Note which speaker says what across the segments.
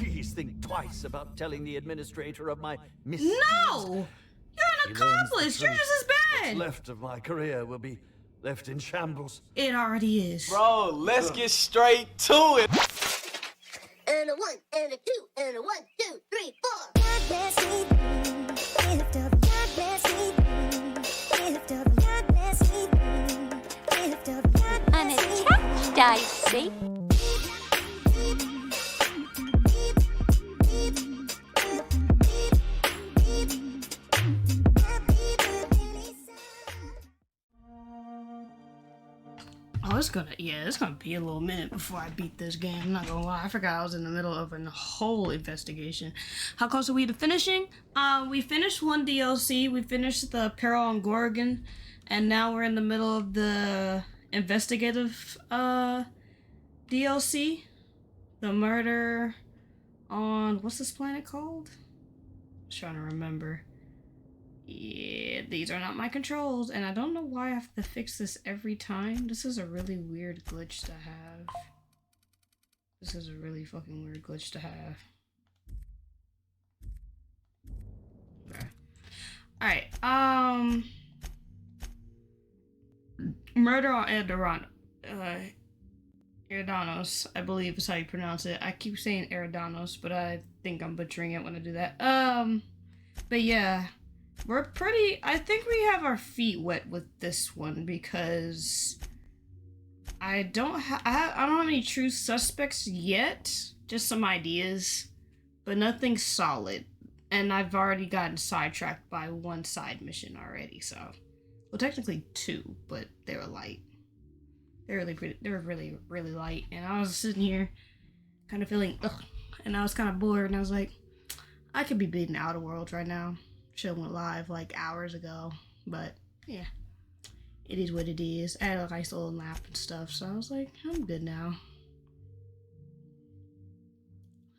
Speaker 1: Please think twice about telling the administrator of my misdeeds.
Speaker 2: No! You're an accomplice! You're just as
Speaker 1: What's
Speaker 2: bad!
Speaker 1: left of my career will be left in shambles.
Speaker 2: It already is.
Speaker 3: Bro, let's get straight to it.
Speaker 4: And a 1, and a 2, and a 1, 2, 3, 4.
Speaker 5: God bless me, lift up. God bless me, lift up. God bless me, lift up. God bless me.
Speaker 6: Unattached, I see.
Speaker 2: Oh, it's gonna be a little minute before I beat this game. I'm not gonna lie. I forgot I was in the middle of a whole investigation. How close are we to finishing? We finished one DLC. We finished the Peril on Gorgon, and now we're in the middle of the investigative DLC. The murder on what's this planet called? I'm trying to remember. Yeah, these are not my controls, and I don't know why I have to fix this every time. This is a really weird glitch to have. This is a really fucking weird glitch to have. Okay. Alright, Murder on Eridanos, I believe is how you pronounce it. I keep saying Eridanos, but I think I'm butchering it when I do that. But yeah. I think we have our feet wet with this one because I don't have any true suspects yet, just some ideas, but nothing solid. And I've already gotten sidetracked by one side mission already, so, well, technically two, but they were light. They were really light, and I was sitting here kind of feeling ugh, and I was kind of bored, and I was like, I could be beating Outer Worlds right now. Show went live like hours ago, but yeah, it is what it is. I had a nice little nap and stuff, so I was like, I'm good now.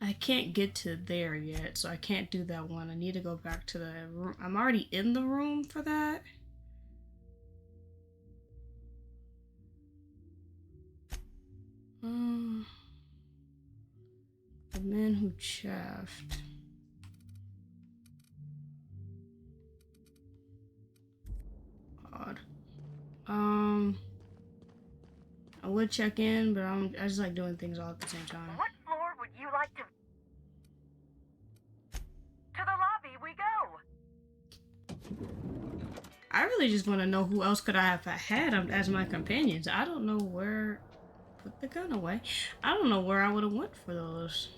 Speaker 2: I can't get to there yet, so I can't do that one. I need to go back to the room. I'm already in the room for that. The man who chaffed. I would check in, but I just like doing things all at the same time.
Speaker 7: What floor would you like to... To the lobby we go!
Speaker 2: I really just want to know who else could I have had as my companions. I don't know where... Put the gun away. I don't know where I would have went for those.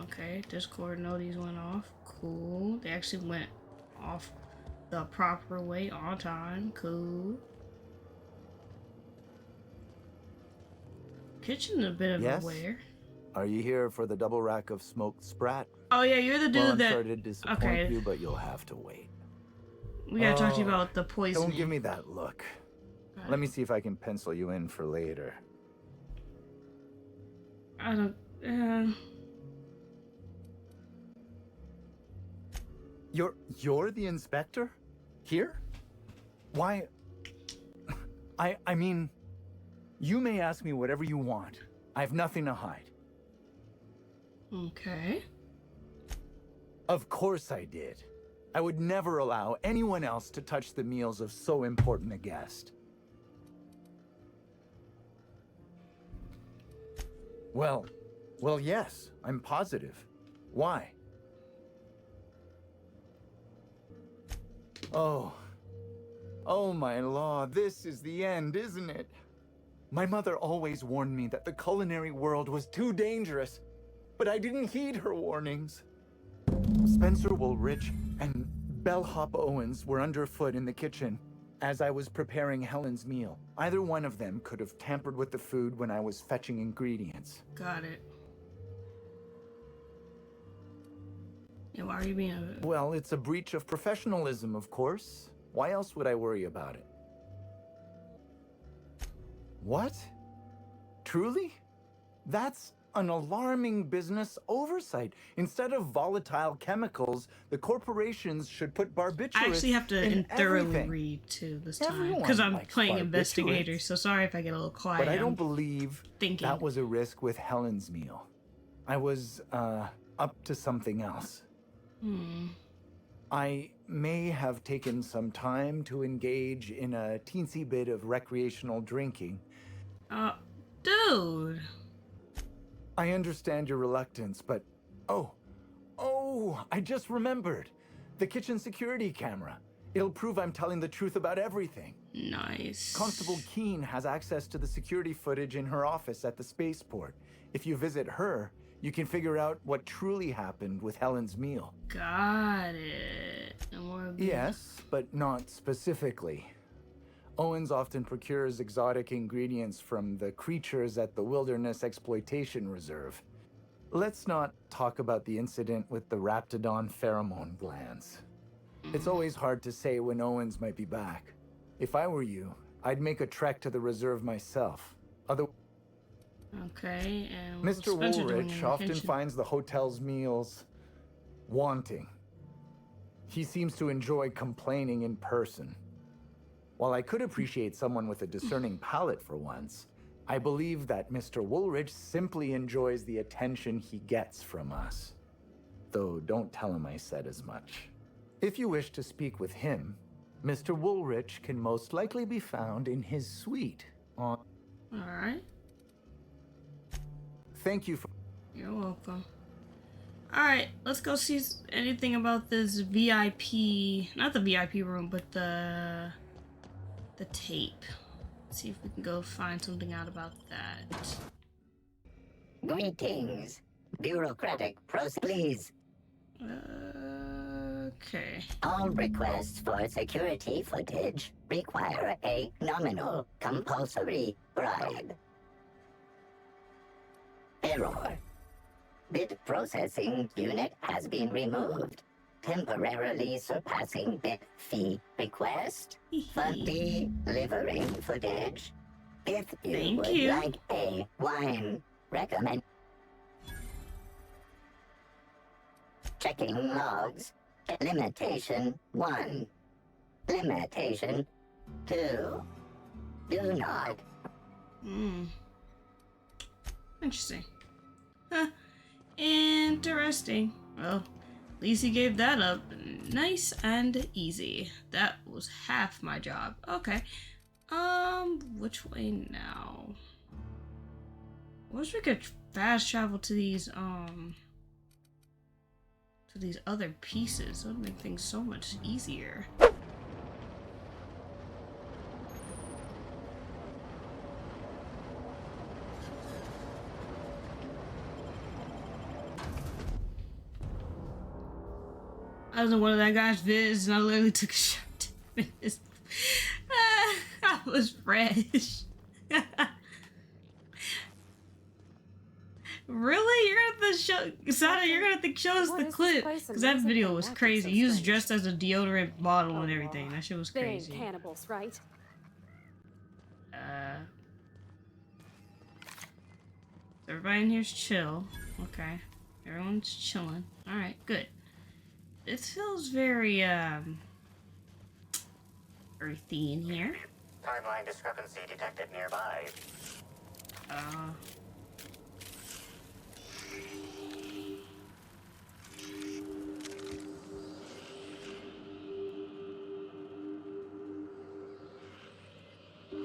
Speaker 2: Okay, Discord notice went off. Cool. They actually went off the proper way on time. Cool. Kitchen a bit of
Speaker 8: Yes?
Speaker 2: a wear.
Speaker 8: Are you here for the double rack of smoked sprat?
Speaker 2: Oh yeah, you're the dude
Speaker 8: Well, I'm
Speaker 2: that.
Speaker 8: sorry to disappoint you, but you'll have to wait.
Speaker 2: We gotta talk to you
Speaker 8: Oh,
Speaker 2: about the poison.
Speaker 8: Don't give me that look. Let me see if I can pencil you in for later.
Speaker 2: I don't.
Speaker 8: You're the inspector? Here? Why? I mean, you may ask me whatever you want. I have nothing to hide.
Speaker 2: Okay.
Speaker 8: Of course I did. I would never allow anyone else to touch the meals of so important a guest. Well, yes, I'm positive. Why? Oh my law, this is the end, isn't it? My mother always warned me that the culinary world was too dangerous, but I didn't heed her warnings. Spencer Woolrich and Bellhop Owens were underfoot in the kitchen as I was preparing Helen's meal. Either one of them could have tampered with the food when I was fetching ingredients.
Speaker 2: Got it. Yeah, why are you being a...
Speaker 8: Well, it's a breach of professionalism, of course. Why else would I worry about it? What? Truly? That's an alarming business oversight. Instead of volatile chemicals, the corporations should put barbiturates
Speaker 2: I actually have to
Speaker 8: in
Speaker 2: thoroughly
Speaker 8: everything.
Speaker 2: read too this time
Speaker 8: Everyone
Speaker 2: because I'm
Speaker 8: likes
Speaker 2: playing
Speaker 8: barbiturates.
Speaker 2: investigator. So sorry if I get a little quiet.
Speaker 8: But I
Speaker 2: I'm
Speaker 8: don't believe
Speaker 2: thinking.
Speaker 8: that was a risk with Helen's meal. I was, up to something else. I may have taken some time to engage in a teensy bit of recreational drinking.
Speaker 2: Dude.
Speaker 8: I understand your reluctance, but... Oh, I just remembered. The kitchen security camera. It'll prove I'm telling the truth about everything.
Speaker 2: Nice.
Speaker 8: Constable Keene has access to the security footage in her office at the spaceport. If you visit her, you can figure out what truly happened with Helen's meal.
Speaker 2: Got it. And more
Speaker 8: Yes, but not specifically. Owens often procures exotic ingredients from the creatures at the Wilderness Exploitation Reserve. Let's not talk about the incident with the Raptidon pheromone glands. It's always hard to say when Owens might be back. If I were you, I'd make a trek to the reserve myself.
Speaker 2: Okay, and what's
Speaker 8: Mr.
Speaker 2: Spencer doing in
Speaker 8: Woolrich
Speaker 2: the
Speaker 8: often
Speaker 2: kitchen?
Speaker 8: finds the hotel's meals wanting. He seems to enjoy complaining in person. While I could appreciate someone with a discerning palate for once, I believe that Mr. Woolrich simply enjoys the attention he gets from us. Though don't tell him I said as much. If you wish to speak with him, Mr. Woolrich can most likely be found in his suite on...
Speaker 2: Alright,
Speaker 8: Thank you for...
Speaker 2: you're welcome. Alright, let's go see anything about this VIP, not the VIP room, but the tape. See if we can go find something out about that.
Speaker 6: Greetings. Bureaucratic please.
Speaker 2: Okay.
Speaker 6: All requests for security footage require a nominal compulsory bribe. Error. Bit processing unit has been removed, temporarily surpassing bit fee request for delivering footage. If you
Speaker 2: Thank
Speaker 6: would
Speaker 2: you.
Speaker 6: like a wine, recommend checking logs. Limitation 1. Limitation 2. Do not.
Speaker 2: Interesting. Huh. Interesting. Well, at least he gave that up nice and easy. That was half my job. Okay. Which way now? I wish we could fast travel to these other pieces. That would make things so much easier. I was in one of that guy's vids and I literally took a shot. I was fresh. Really? You're gonna show Sada, you're gonna show us the clip. Because that video was crazy. He was dressed as a deodorant bottle and everything. That shit was
Speaker 9: They ain't
Speaker 2: crazy.
Speaker 9: cannibals, right?
Speaker 2: Everybody in here's chill. Okay. Everyone's chilling. Alright, good. It feels very earthy in here.
Speaker 6: Timeline discrepancy detected nearby.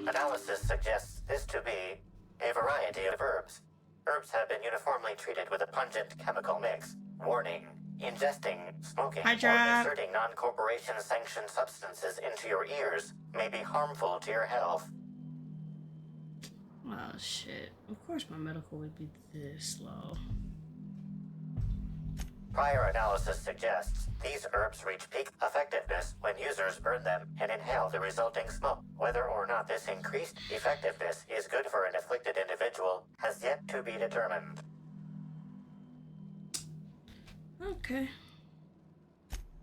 Speaker 6: Analysis suggests this to be a variety of herbs. Herbs have been uniformly treated with a pungent chemical mix. Warning: ingesting, smoking,
Speaker 2: Hi,
Speaker 6: or
Speaker 2: Trap.
Speaker 6: inserting non-corporation sanctioned substances into your ears may be harmful to your health.
Speaker 2: Oh shit. Of course my medical would be this low.
Speaker 6: Prior analysis suggests these herbs reach peak effectiveness when users burn them and inhale the resulting smoke. Whether or not this increased effectiveness is good for an afflicted individual has yet to be determined.
Speaker 2: Okay.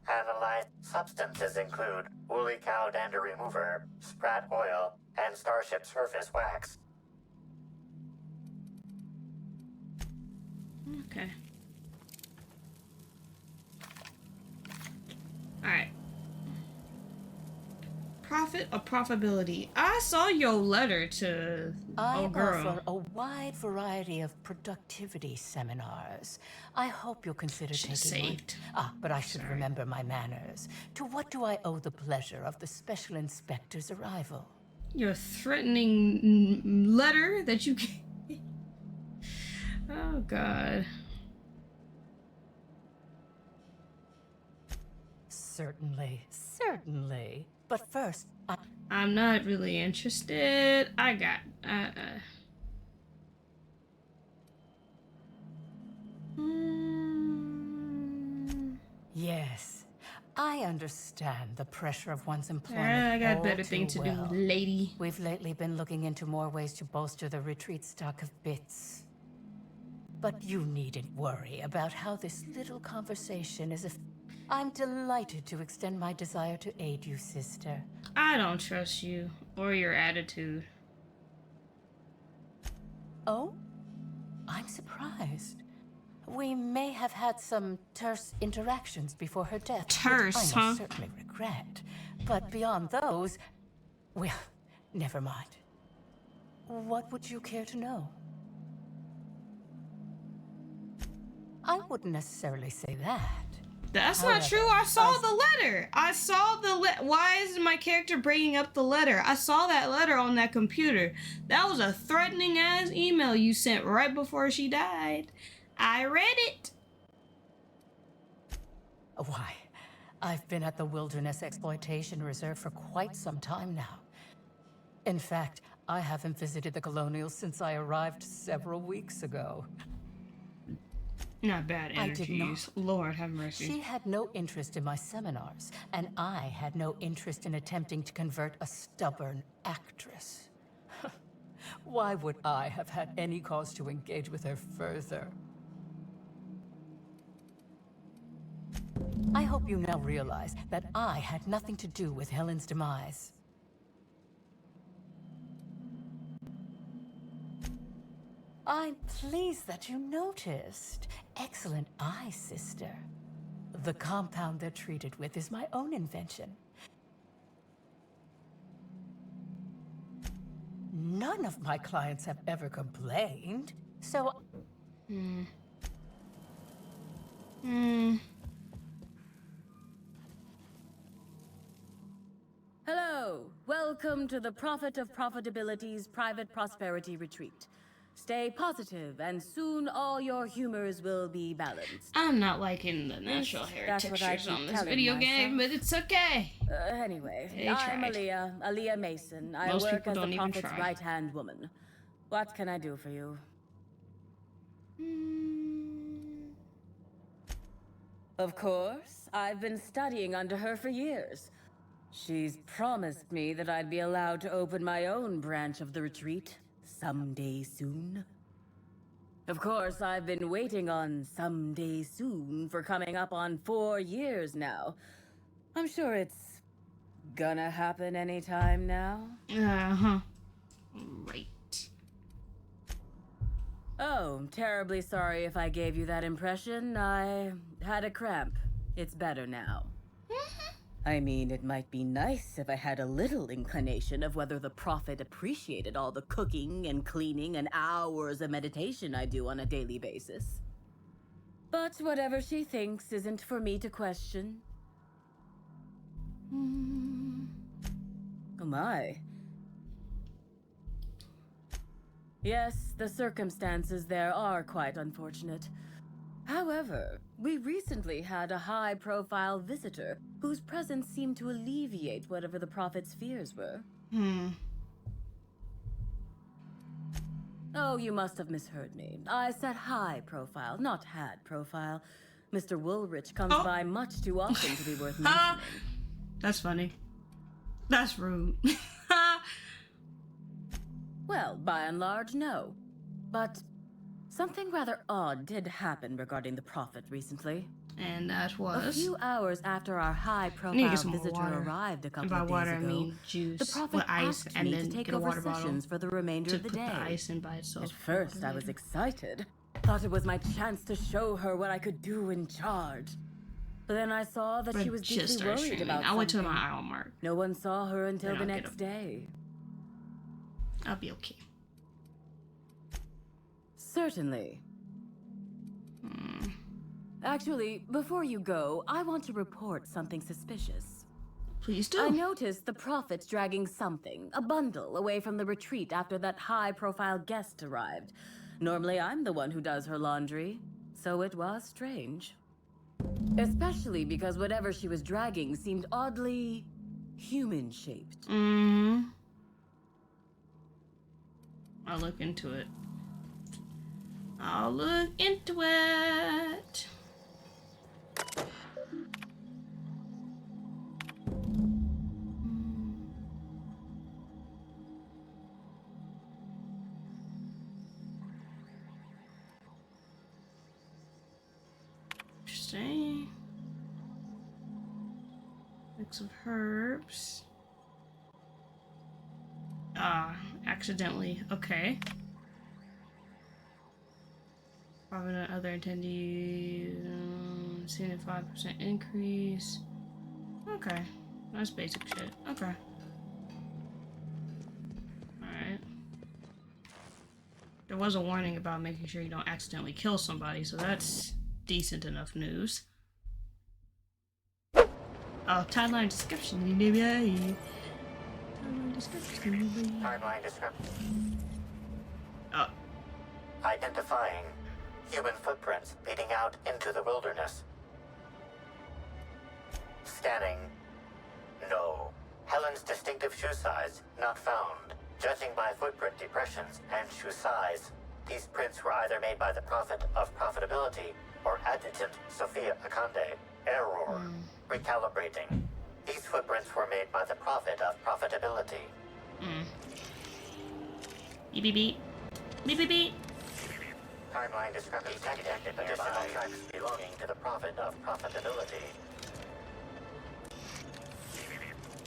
Speaker 6: Analyzed substances include woolly cow dander remover, sprat oil, and starship surface wax.
Speaker 2: Okay. Alright. Profit or profitability? I saw your letter to
Speaker 9: I
Speaker 2: girl.
Speaker 9: offer a wide variety of productivity seminars. I hope you'll consider
Speaker 2: Should've
Speaker 9: taking one.
Speaker 2: saved.
Speaker 9: But I should remember my manners. To what do I owe the pleasure of the special inspector's arrival?
Speaker 2: Your threatening letter that you Oh god.
Speaker 9: Certainly, certainly. But first,
Speaker 2: I'm not really interested. I got
Speaker 9: Yes, I understand the pressure of one's employment.
Speaker 2: I got
Speaker 9: all
Speaker 2: better
Speaker 9: too
Speaker 2: thing to
Speaker 9: well.
Speaker 2: do, lady.
Speaker 9: We've lately been looking into more ways to bolster the retreat stock of bits. But you needn't worry about how this little conversation is I'm delighted to extend my desire to aid you, sister.
Speaker 2: I don't trust you or your attitude.
Speaker 9: Oh? I'm surprised. We may have had some terse interactions before her death.
Speaker 2: Terse,
Speaker 9: which I
Speaker 2: huh?
Speaker 9: most certainly regret. But beyond those, well, never mind. What would you care to know? I wouldn't necessarily say that.
Speaker 2: That's not true. I saw the letter. I saw why is my character bringing up the letter? I saw that letter on that computer. That was a threatening ass email you sent right before she died. I read it.
Speaker 9: Why, I've been at the Wilderness Exploitation Reserve for quite some time now. In fact, I haven't visited the Colonials since I arrived several weeks ago.
Speaker 2: Not bad
Speaker 9: I did
Speaker 2: energies.
Speaker 9: not.
Speaker 2: Lord have mercy.
Speaker 9: She had no interest in my seminars, and I had no interest in attempting to convert a stubborn actress. Why would I have had any cause to engage with her further? I hope you now realize that I had nothing to do with Helen's demise. I'm pleased that you noticed. Excellent eye, sister. The compound they're treated with is my own invention. None of my clients have ever complained, so...
Speaker 10: Hello, welcome to the Prophet of Profitability's Private Prosperity Retreat. Stay positive, and soon all your humors will be balanced.
Speaker 2: I'm not liking the natural hair
Speaker 10: That's what I
Speaker 2: textures
Speaker 10: keep
Speaker 2: on this
Speaker 10: telling
Speaker 2: video game,
Speaker 10: myself.
Speaker 2: but it's okay.
Speaker 10: Anyway,
Speaker 2: They
Speaker 10: I'm
Speaker 2: tried.
Speaker 10: Aaliyah Mason. I
Speaker 2: Most
Speaker 10: work
Speaker 2: people
Speaker 10: as the
Speaker 2: don't even
Speaker 10: Prophet's
Speaker 2: try.
Speaker 10: right-hand woman. What can I do for you? Of course, I've been studying under her for years. She's promised me that I'd be allowed to open my own branch of the retreat someday soon. Of course, I've been waiting on someday soon for coming up on 4 years now. I'm sure it's gonna happen anytime now.
Speaker 2: Uh-huh. Right.
Speaker 10: Oh, terribly sorry if I gave you that impression. I had a cramp. It's better now. I mean, it might be nice if I had a little inclination of whether the Prophet appreciated all the cooking and cleaning and hours of meditation I do on a daily basis. But whatever she thinks isn't for me to question. Oh my. Yes, the circumstances there are quite unfortunate. However, we recently had a high-profile visitor whose presence seemed to alleviate whatever the Prophet's fears were. Oh, you must have misheard me. I said high-profile, not had profile. Mr. Woolrich comes by much too often to be worth mentioning.
Speaker 2: That's funny. That's rude.
Speaker 10: Well, by and large, no. But something rather odd did happen regarding the Prophet recently.
Speaker 2: And that
Speaker 10: A
Speaker 2: was...
Speaker 10: few hours after our
Speaker 2: I need to
Speaker 10: high-profile
Speaker 2: get some more
Speaker 10: visitor
Speaker 2: water.
Speaker 10: arrived a
Speaker 2: And
Speaker 10: couple
Speaker 2: by
Speaker 10: of days
Speaker 2: water,
Speaker 10: ago,
Speaker 2: I mean juice
Speaker 10: the Prophet
Speaker 2: with ice,
Speaker 10: asked
Speaker 2: and
Speaker 10: me
Speaker 2: then
Speaker 10: to take
Speaker 2: get a
Speaker 10: over
Speaker 2: water bottle
Speaker 10: sessions for the remainder
Speaker 2: to
Speaker 10: of the
Speaker 2: put
Speaker 10: day.
Speaker 2: the ice in by itself.
Speaker 10: At first, I was excited. Thought it was my chance to show her what I could do in charge. But then I saw that she was
Speaker 2: Just
Speaker 10: deeply
Speaker 2: started
Speaker 10: worried
Speaker 2: streaming.
Speaker 10: about
Speaker 2: I went to
Speaker 10: something.
Speaker 2: my hour mark.
Speaker 10: No one saw her until
Speaker 2: Then
Speaker 10: the
Speaker 2: I'll get
Speaker 10: next
Speaker 2: him.
Speaker 10: day.
Speaker 2: I'll be okay.
Speaker 10: Certainly. Actually, before you go, I want to report something suspicious.
Speaker 2: Please
Speaker 10: I
Speaker 2: do.
Speaker 10: noticed the Prophet's dragging something, a bundle, away from the retreat after that high-profile guest arrived. Normally, I'm the one who does her laundry, so it was strange. Especially because whatever she was dragging seemed oddly human-shaped.
Speaker 2: I'll look into it. I'll look into it. Interesting. Mix of herbs. Accidentally. Okay. Probably not other attendees. Seen a 5% increase. Okay. That's basic shit. Okay. Alright. There was a warning about making sure you don't accidentally kill somebody, so that's decent enough news. Oh, timeline description. Timeline description.
Speaker 6: Timeline description.
Speaker 2: Oh.
Speaker 6: Identifying human footprints leading out into the wilderness. Scanning. No. Helen's distinctive shoe size not found. Judging by footprint depressions and shoe size, these prints were either made by the Prophet of Profitability or Adjutant Sophia Akande. Error. Recalibrating. These footprints were made by the Prophet of Profitability.
Speaker 2: Beep beep beep. Beep beep beep.
Speaker 6: Timeline discrepancy detected. Additional tracks belonging to the Prophet of Profitability.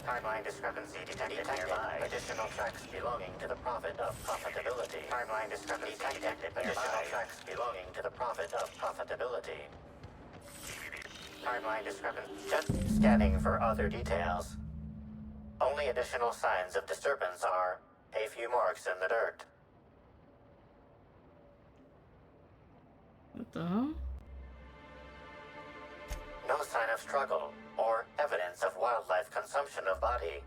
Speaker 6: Timeline discrepancy detected nearby. Additional tracks belonging to the Prophet of Profitability. Timeline discrepancy detected. Additional tracks belonging to the Prophet of Profitability. Timeline discrepancy. Just scanning for other details. Only additional signs of disturbance are a few marks in the dirt.
Speaker 2: What the hell?
Speaker 6: No sign of struggle or evidence of wildlife consumption of body.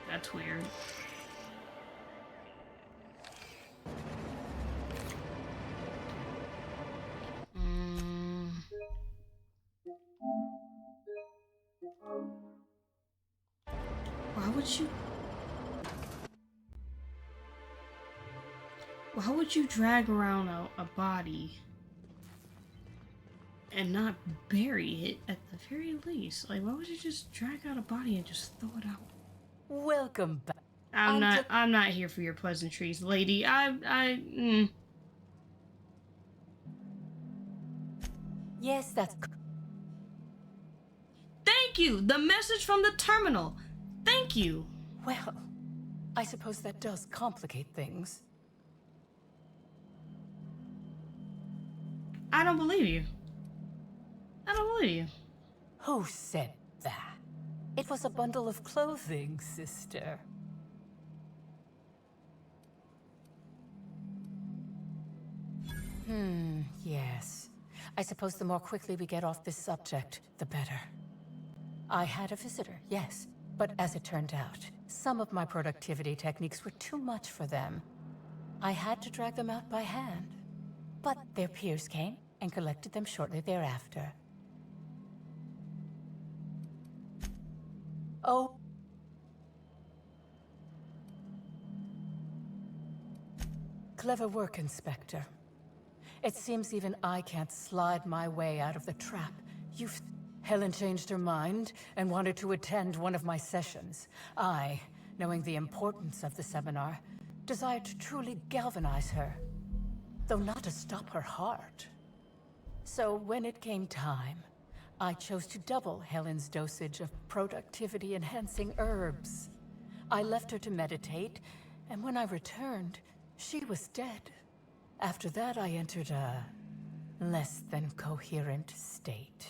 Speaker 2: That's weird. Why would you drag around a body and not bury it at the very least? Like, why would you just drag out a body and just throw it out?
Speaker 9: Welcome back.
Speaker 2: I'm not here for your pleasantries, lady.
Speaker 9: Yes, that's...
Speaker 2: Thank you! The message from the terminal! Thank you!
Speaker 9: Well, I suppose that does complicate things.
Speaker 2: I don't believe you. I don't believe you.
Speaker 9: Who said that? It was a bundle of clothing, sister. Yes. I suppose the more quickly we get off this subject, the better. I had a visitor, yes. But as it turned out, some of my productivity techniques were too much for them. I had to drag them out by hand. But their peers came and collected them shortly thereafter. Oh. Clever work, Inspector. It seems even I can't slide my way out of the trap. Helen changed her mind and wanted to attend one of my sessions. I, knowing the importance of the seminar, desired to truly galvanize her, though not to stop her heart. So when it came time, I chose to double Helen's dosage of productivity-enhancing herbs. I left her to meditate, and when I returned, she was dead. After that, I entered a less than coherent state.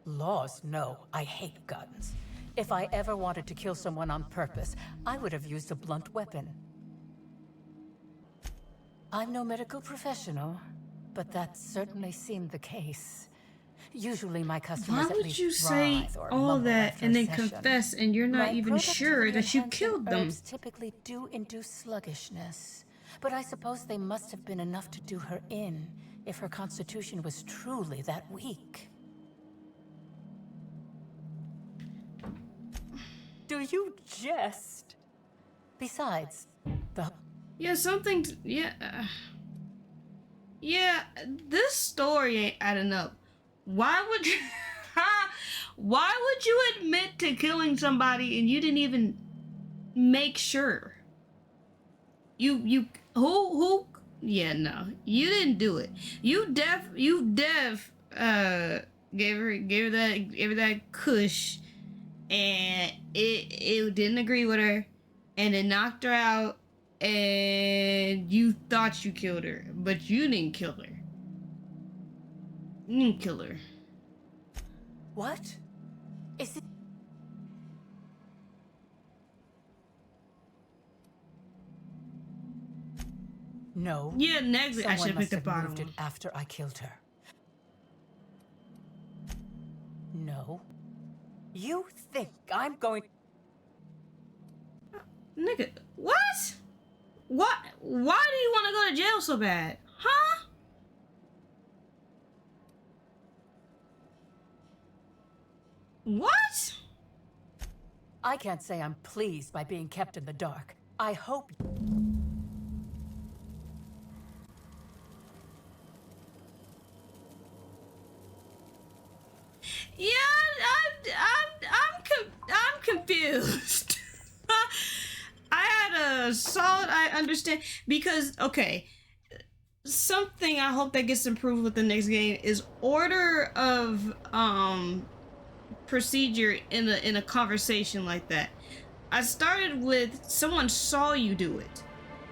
Speaker 9: Laws, no. I hate guns. If I ever wanted to kill someone on purpose, I would have used a blunt weapon. I'm no medical professional, but that certainly seemed the case. Usually my customers
Speaker 2: Why
Speaker 9: at
Speaker 2: would
Speaker 9: least
Speaker 2: you say
Speaker 9: writhe or
Speaker 2: all
Speaker 9: mumble
Speaker 2: that
Speaker 9: after
Speaker 2: and
Speaker 9: a
Speaker 2: then
Speaker 9: session.
Speaker 2: confess and you're not
Speaker 9: My
Speaker 2: even sure that you
Speaker 9: productivity-enhancing
Speaker 2: killed them?
Speaker 9: herbs typically do induce sluggishness, but I suppose they must have been enough to do her in if her constitution was truly that weak. Do you jest? Besides,
Speaker 2: Yeah, something. Yeah, this story ain't adding up. Why would you? Why would you admit to killing somebody and you didn't even make sure? Who? Yeah, no, you didn't do it. You gave her that kush, and it didn't agree with her, and it knocked her out. And you thought you killed her, but you didn't kill her. You didn't kill her.
Speaker 9: what? Is it? No.
Speaker 2: Yeah, next I
Speaker 9: Someone
Speaker 2: should have
Speaker 9: must
Speaker 2: picked the
Speaker 9: have
Speaker 2: bottom
Speaker 9: moved it
Speaker 2: one.
Speaker 9: after I killed her. No. You think I'm going...
Speaker 2: Nigga, what? What? Why do you want to go to jail so bad? Huh? What?
Speaker 9: I can't say I'm pleased by being kept in the dark. I hope...
Speaker 2: Yeah, I'm confused. I had a solid, I understand, because, okay, something I hope that gets improved with the next game is order of, procedure in a conversation like that. I started with, someone saw you do it,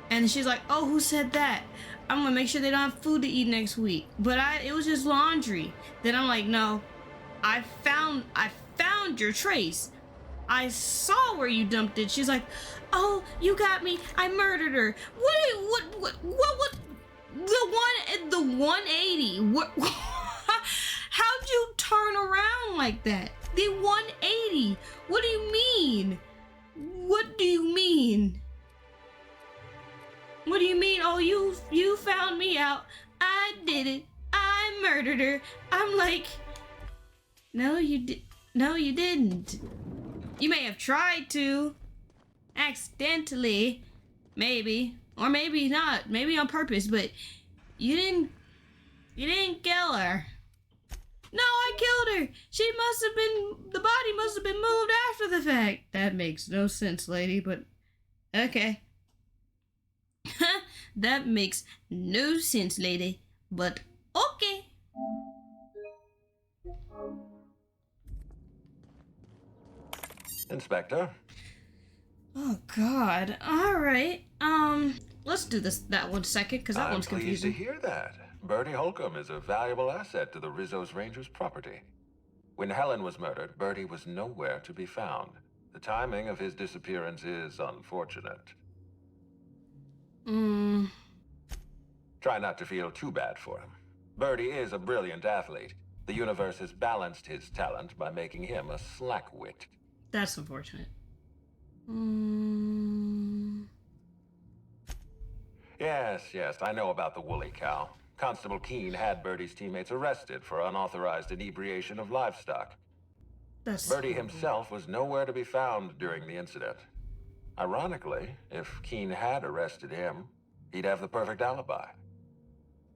Speaker 2: and she's like, oh, who said that? I'm gonna make sure they don't have food to eat next week. But it was just laundry. Then I'm like, no, I found your trace. I saw where you dumped it. She's like, oh, you got me. I murdered her. What, the 180? What, how'd you turn around like that? The 180? What do you mean? What do you mean? What do you mean? Oh, you found me out. I did it. I murdered her. I'm like, no, you did. No, you didn't. You may have tried to, accidentally, maybe, or maybe not, maybe on purpose, but you didn't kill her. No, I killed her. The body must have been moved after the fact. That makes no sense, lady, but okay. That makes no sense, lady, but okay.
Speaker 11: Inspector?
Speaker 2: Oh God. All right. Let's do that one second, because that one's
Speaker 11: I'm pleased to
Speaker 2: confusing.
Speaker 11: hear that. Bertie Holcomb is a valuable asset to the Rizzo's Rangers property. When Helen was murdered, Bertie was nowhere to be found. The timing of his disappearance is unfortunate. Try not to feel too bad for him. Bertie is a brilliant athlete. The universe has balanced his talent by making him a slackwit.
Speaker 2: That's unfortunate.
Speaker 11: Yes, I know about the woolly cow. Constable Keene had Bertie's teammates arrested for unauthorized inebriation of livestock. Bertie himself was nowhere to be found during the incident. Ironically, if Keene had arrested him, he'd have the perfect alibi.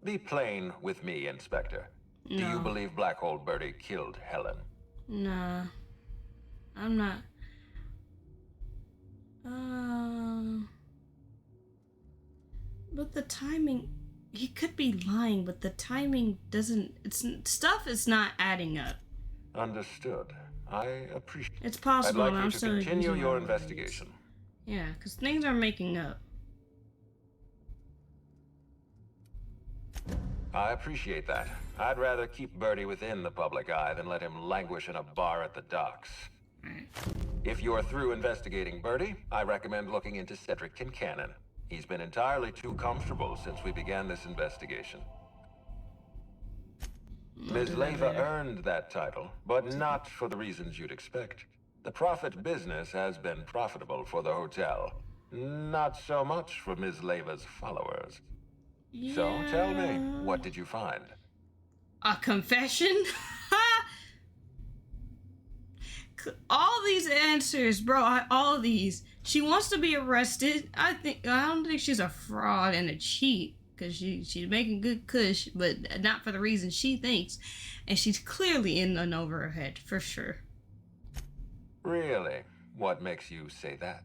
Speaker 11: Be plain with me, Inspector. Do you believe Black Hole Bertie killed Helen?
Speaker 2: Nah. I'm not. But the timing he could be lying, but the timing doesn't. Stuff is not adding up.
Speaker 11: Understood. I appreciate.
Speaker 2: It's possible.
Speaker 11: I'd like
Speaker 2: I'm
Speaker 11: you to
Speaker 2: still
Speaker 11: continue
Speaker 2: using
Speaker 11: your
Speaker 2: my words.
Speaker 11: investigation.
Speaker 2: Yeah, because things are making up.
Speaker 11: I appreciate that. I'd rather keep Birdie within the public eye than let him languish in a bar at the docks. If you're through investigating Birdie, I recommend looking into Cedric Kincannon. He's been entirely too comfortable since we began this investigation. Ms. Leyva earned that title, but not for the reasons you'd expect. The profit business has been profitable for the hotel. Not so much for Ms. Leyva's followers.
Speaker 2: Yeah.
Speaker 11: So, tell me, what did you find?
Speaker 2: A confession? All these answers, bro. All these. She wants to be arrested. I don't think she's a fraud and a cheat, because she's making good kush, but not for the reason she thinks. And she's clearly in and over her head, for sure.
Speaker 11: Really? What makes you say that?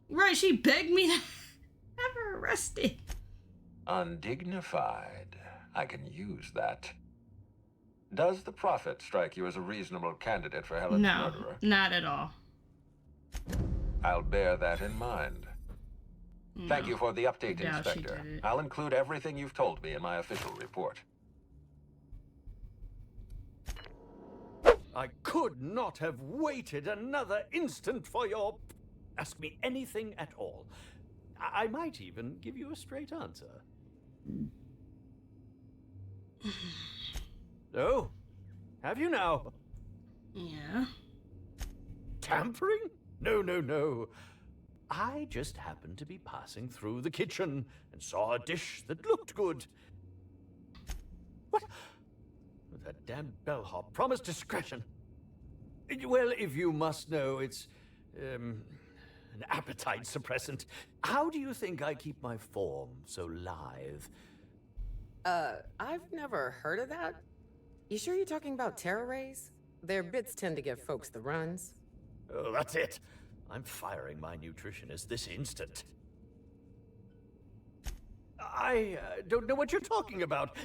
Speaker 2: Right, she begged me to have her arrested.
Speaker 11: Undignified. I can use that. Does the Prophet strike you as a reasonable candidate for Helen's murderer?
Speaker 2: No, not at all.
Speaker 11: I'll bear that in mind.
Speaker 2: No.
Speaker 11: Thank you for the update,
Speaker 2: Doubt she
Speaker 11: Inspector.
Speaker 2: did it.
Speaker 11: I'll include everything you've told me in my official report.
Speaker 1: I could not have waited another instant for your... Ask me anything at all. I might even give you a straight answer. Oh, have you now?
Speaker 2: Yeah.
Speaker 1: Tampering? No, no, no. I just happened to be passing through the kitchen and saw a dish that looked good. What? That damn bellhop promised discretion. Well, if you must know, it's an appetite suppressant. How do you think I keep my form so lithe?
Speaker 12: I've never heard of that. You sure you're talking about terror rays? Their bits tend to give folks the runs.
Speaker 1: Oh, that's it. I'm firing my nutritionist this instant. I don't know what you're talking about.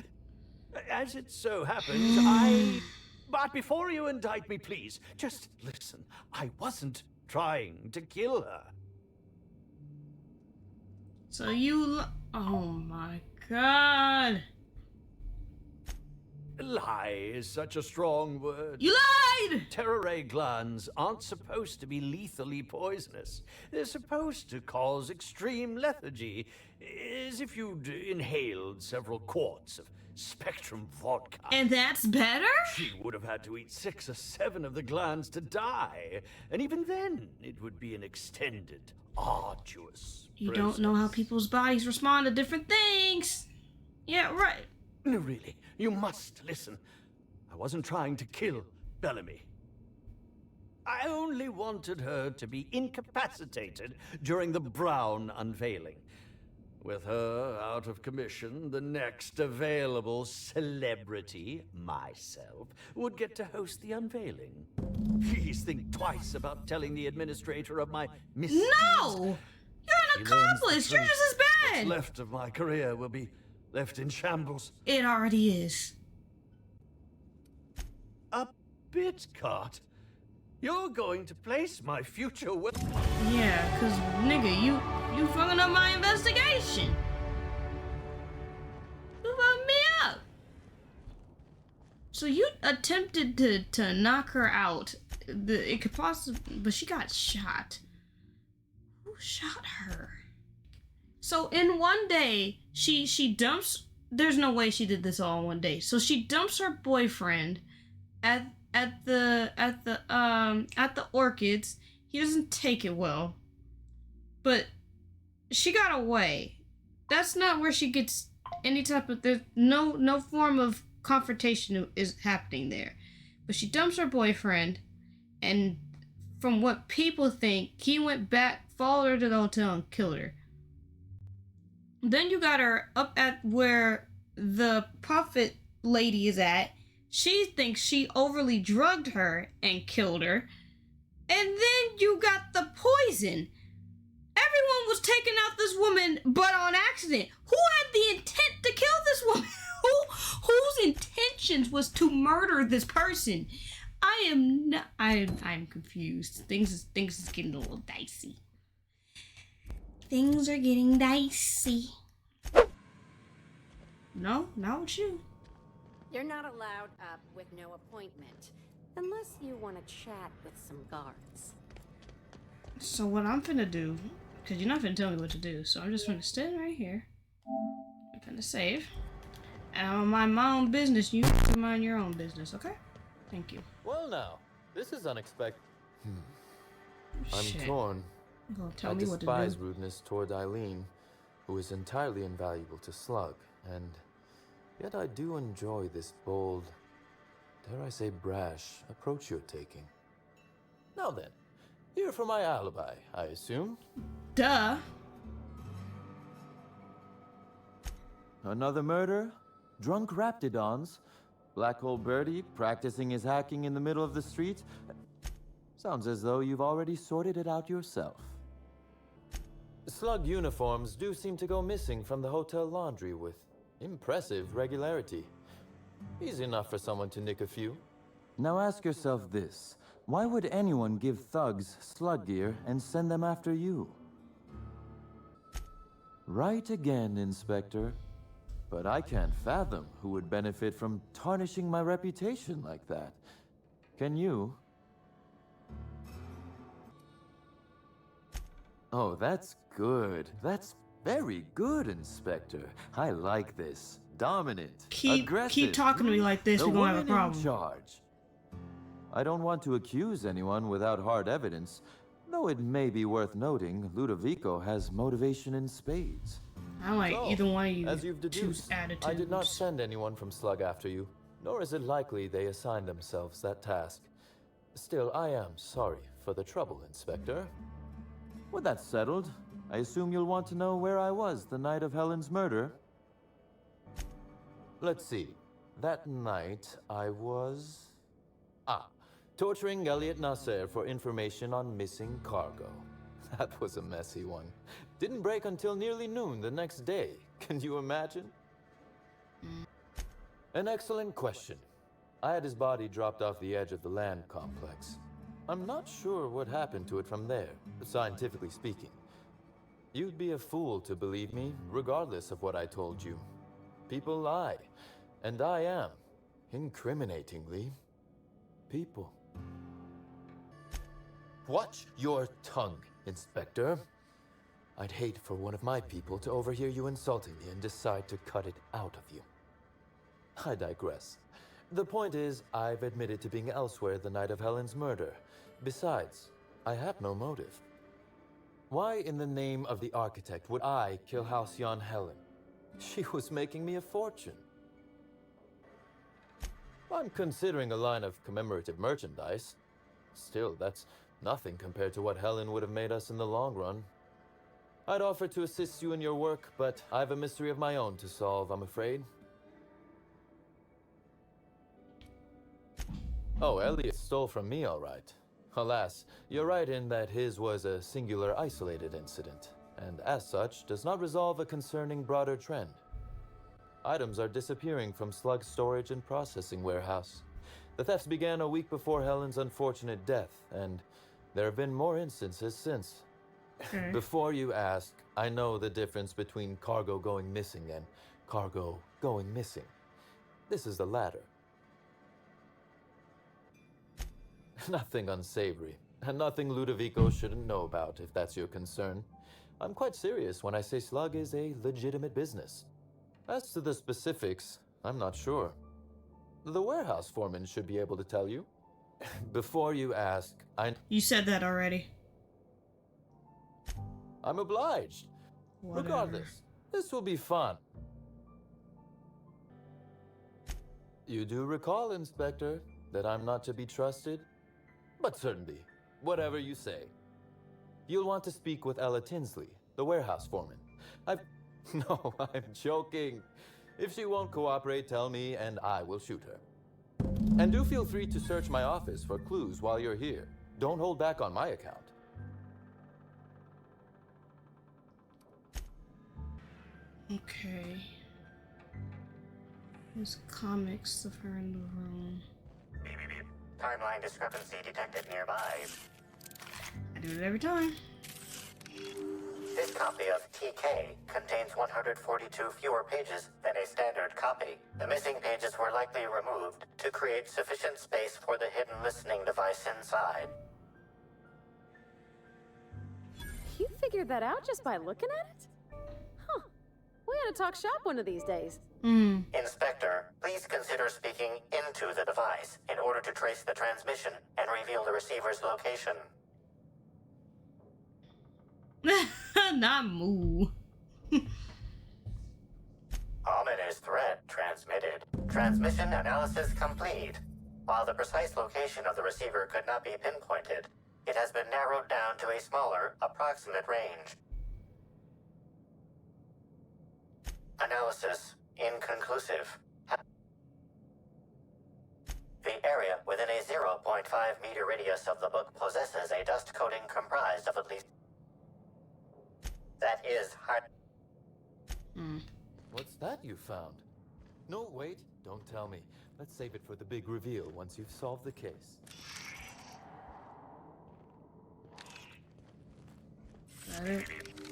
Speaker 1: As it so happens, But before you indict me, please, just listen. I wasn't trying to kill her.
Speaker 2: So you... Oh my god.
Speaker 1: Lie is such a strong word.
Speaker 2: You lied!
Speaker 1: Terror ray glands aren't supposed to be lethally poisonous. They're supposed to cause extreme lethargy, as if you'd inhaled several quarts of Spectrum vodka.
Speaker 2: And that's better?
Speaker 1: She would have had to eat 6 or 7 of the glands to die. And even then, it would be an extended, arduous
Speaker 2: You
Speaker 1: process.
Speaker 2: don't know how people's bodies respond to different things. Yeah, right.
Speaker 1: No, really, you must listen. I wasn't trying to kill Bellamy. I only wanted her to be incapacitated during the Brown unveiling. With her out of commission, the next available celebrity, myself, would get to host the unveiling. Please think twice about telling the administrator of my misdeeds.
Speaker 2: No! You're an accomplice! You're just as bad!
Speaker 1: What's left of my career will be left in shambles.
Speaker 2: It already is.
Speaker 1: A bit cart? You're going to place my future with...
Speaker 2: Yeah, cause nigga, you fucking up my investigation. You fucked me up. So you attempted to knock her out. It could possibly, but she got shot. Who shot her? So in one day, she dumps. There's no way she did this all in one day. So she dumps her boyfriend at the Orchids. He doesn't take it well, but she got away. That's not where she gets any type of... There's no form of confrontation is happening there. But she dumps her boyfriend, and from what people think, he went back, followed her to the hotel, and killed her. Then you got her up at where the Prophet lady is at. She thinks she overly drugged her and killed her. And then you got the poison. everyone was taking out this woman, but on accident. Who had the intent to kill this woman? Whose intentions was to murder this person? I am not. I'm confused. Things is getting a little dicey. Things are getting dicey. No, not with you.
Speaker 13: You're not allowed up with no appointment, unless you want to chat with some guards.
Speaker 2: So what I'm finna do, because you're not finna tell me what to do, so I'm just finna stand right here. I'm finna save. And I'm gonna mind my own business. You can mind your own business, okay? Thank you.
Speaker 14: Well now, this is unexpected. I'm
Speaker 2: Shit.
Speaker 14: torn.
Speaker 2: Gonna tell
Speaker 14: I
Speaker 2: me what to
Speaker 14: despise
Speaker 2: do.
Speaker 14: rudeness toward Eileen, who is entirely invaluable to Slug, and yet I do enjoy this bold, dare I say brash, approach you're taking. Now then, here for my alibi, I assume.
Speaker 2: Duh.
Speaker 14: Another murder? Drunk Raptidons? Black Hole Birdie practicing his hacking in the middle of the street? Sounds as though you've already sorted it out yourself. Slug uniforms do seem to go missing from the hotel laundry with impressive regularity. Easy enough for someone to nick a few. Now ask yourself this. Why would anyone give thugs slug gear and send them after you? Right again, Inspector. But I can't fathom who would benefit from tarnishing my reputation like that. Can you? Oh, that's good. That's very good, Inspector. I like this. Dominant, aggressive.
Speaker 2: Keep talking to me like this,
Speaker 14: The
Speaker 2: we're gonna have a
Speaker 14: woman in
Speaker 2: problem.
Speaker 14: charge. I don't want to accuse anyone without hard evidence, though it may be worth noting Ludovico has motivation in spades.
Speaker 2: I don't like either one of you
Speaker 14: As you've deduced,
Speaker 2: attitudes.
Speaker 14: I did not send anyone from Slug after you, nor is it likely they assigned themselves that task. Still, I am sorry for the trouble, Inspector. With that settled, I assume you'll want to know where I was the night of Helen's murder. Let's see. That night, I was... torturing Elliot Nasser for information on missing cargo. That was a messy one. Didn't break until nearly noon the next day. Can you imagine? An excellent question. I had his body dropped off the edge of the land complex. I'm not sure what happened to it from there, scientifically speaking. You'd be a fool to believe me, regardless of what I told you. People lie, and I am, incriminatingly, people. Watch your tongue, Inspector. I'd hate for one of my people to overhear you insulting me and decide to cut it out of you. I digress. The point is, I've admitted to being elsewhere the night of Helen's murder. Besides, I have no motive. Why in the name of the architect would I kill Halcyon Helen? She was making me a fortune. I'm considering a line of commemorative merchandise. Still, that's nothing compared to what Helen would have made us in the long run. I'd offer to assist you in your work, but I have a mystery of my own to solve, I'm afraid. Oh, Elliot stole from me, all right. Alas, you're right in that his was a singular, isolated incident, and as such, does not resolve a concerning broader trend. Items are disappearing from Slug's storage and processing warehouse. The thefts began a week before Helen's unfortunate death, and there have been more instances since. Before you ask, I know the difference between cargo going missing and cargo going missing. This is the latter. Nothing unsavory, and nothing Ludovico shouldn't know about, if that's your concern. I'm quite serious when I say Slug is a legitimate business. As to the specifics, I'm not sure. The warehouse foreman should be able to tell you. Before you ask,
Speaker 2: You said that already.
Speaker 14: I'm obliged.
Speaker 2: Whatever.
Speaker 14: Regardless, this will be fun. You do recall, Inspector, that I'm not to be trusted? But certainly, whatever you say. You'll want to speak with Ella Tinsley, the warehouse foreman. No, I'm joking. If she won't cooperate, tell me and I will shoot her. And do feel free to search my office for clues while you're here. Don't hold back on my account.
Speaker 2: Okay. There's comics of her in the room.
Speaker 6: Timeline discrepancy detected nearby.
Speaker 2: I do it every time.
Speaker 6: This copy of TK contains 142 fewer pages than a standard copy. The missing pages were likely removed to create sufficient space for the hidden listening device inside.
Speaker 13: You figured that out just by looking at it? Huh. We ought to talk shop one of these days.
Speaker 6: Inspector, please consider speaking into the device in order to trace the transmission and reveal the receiver's location.
Speaker 2: Not moo.
Speaker 6: Ominous threat transmitted. Transmission analysis complete. While the precise location of the receiver could not be pinpointed, it has been narrowed down to a smaller, approximate range. Analysis inconclusive. The area within a 0.5 meter radius of the book possesses a dust coating comprised of at least... That is hard...
Speaker 14: What's that you found? No, wait, don't tell me. Let's save it for the big reveal once you've solved the case.
Speaker 2: Got it.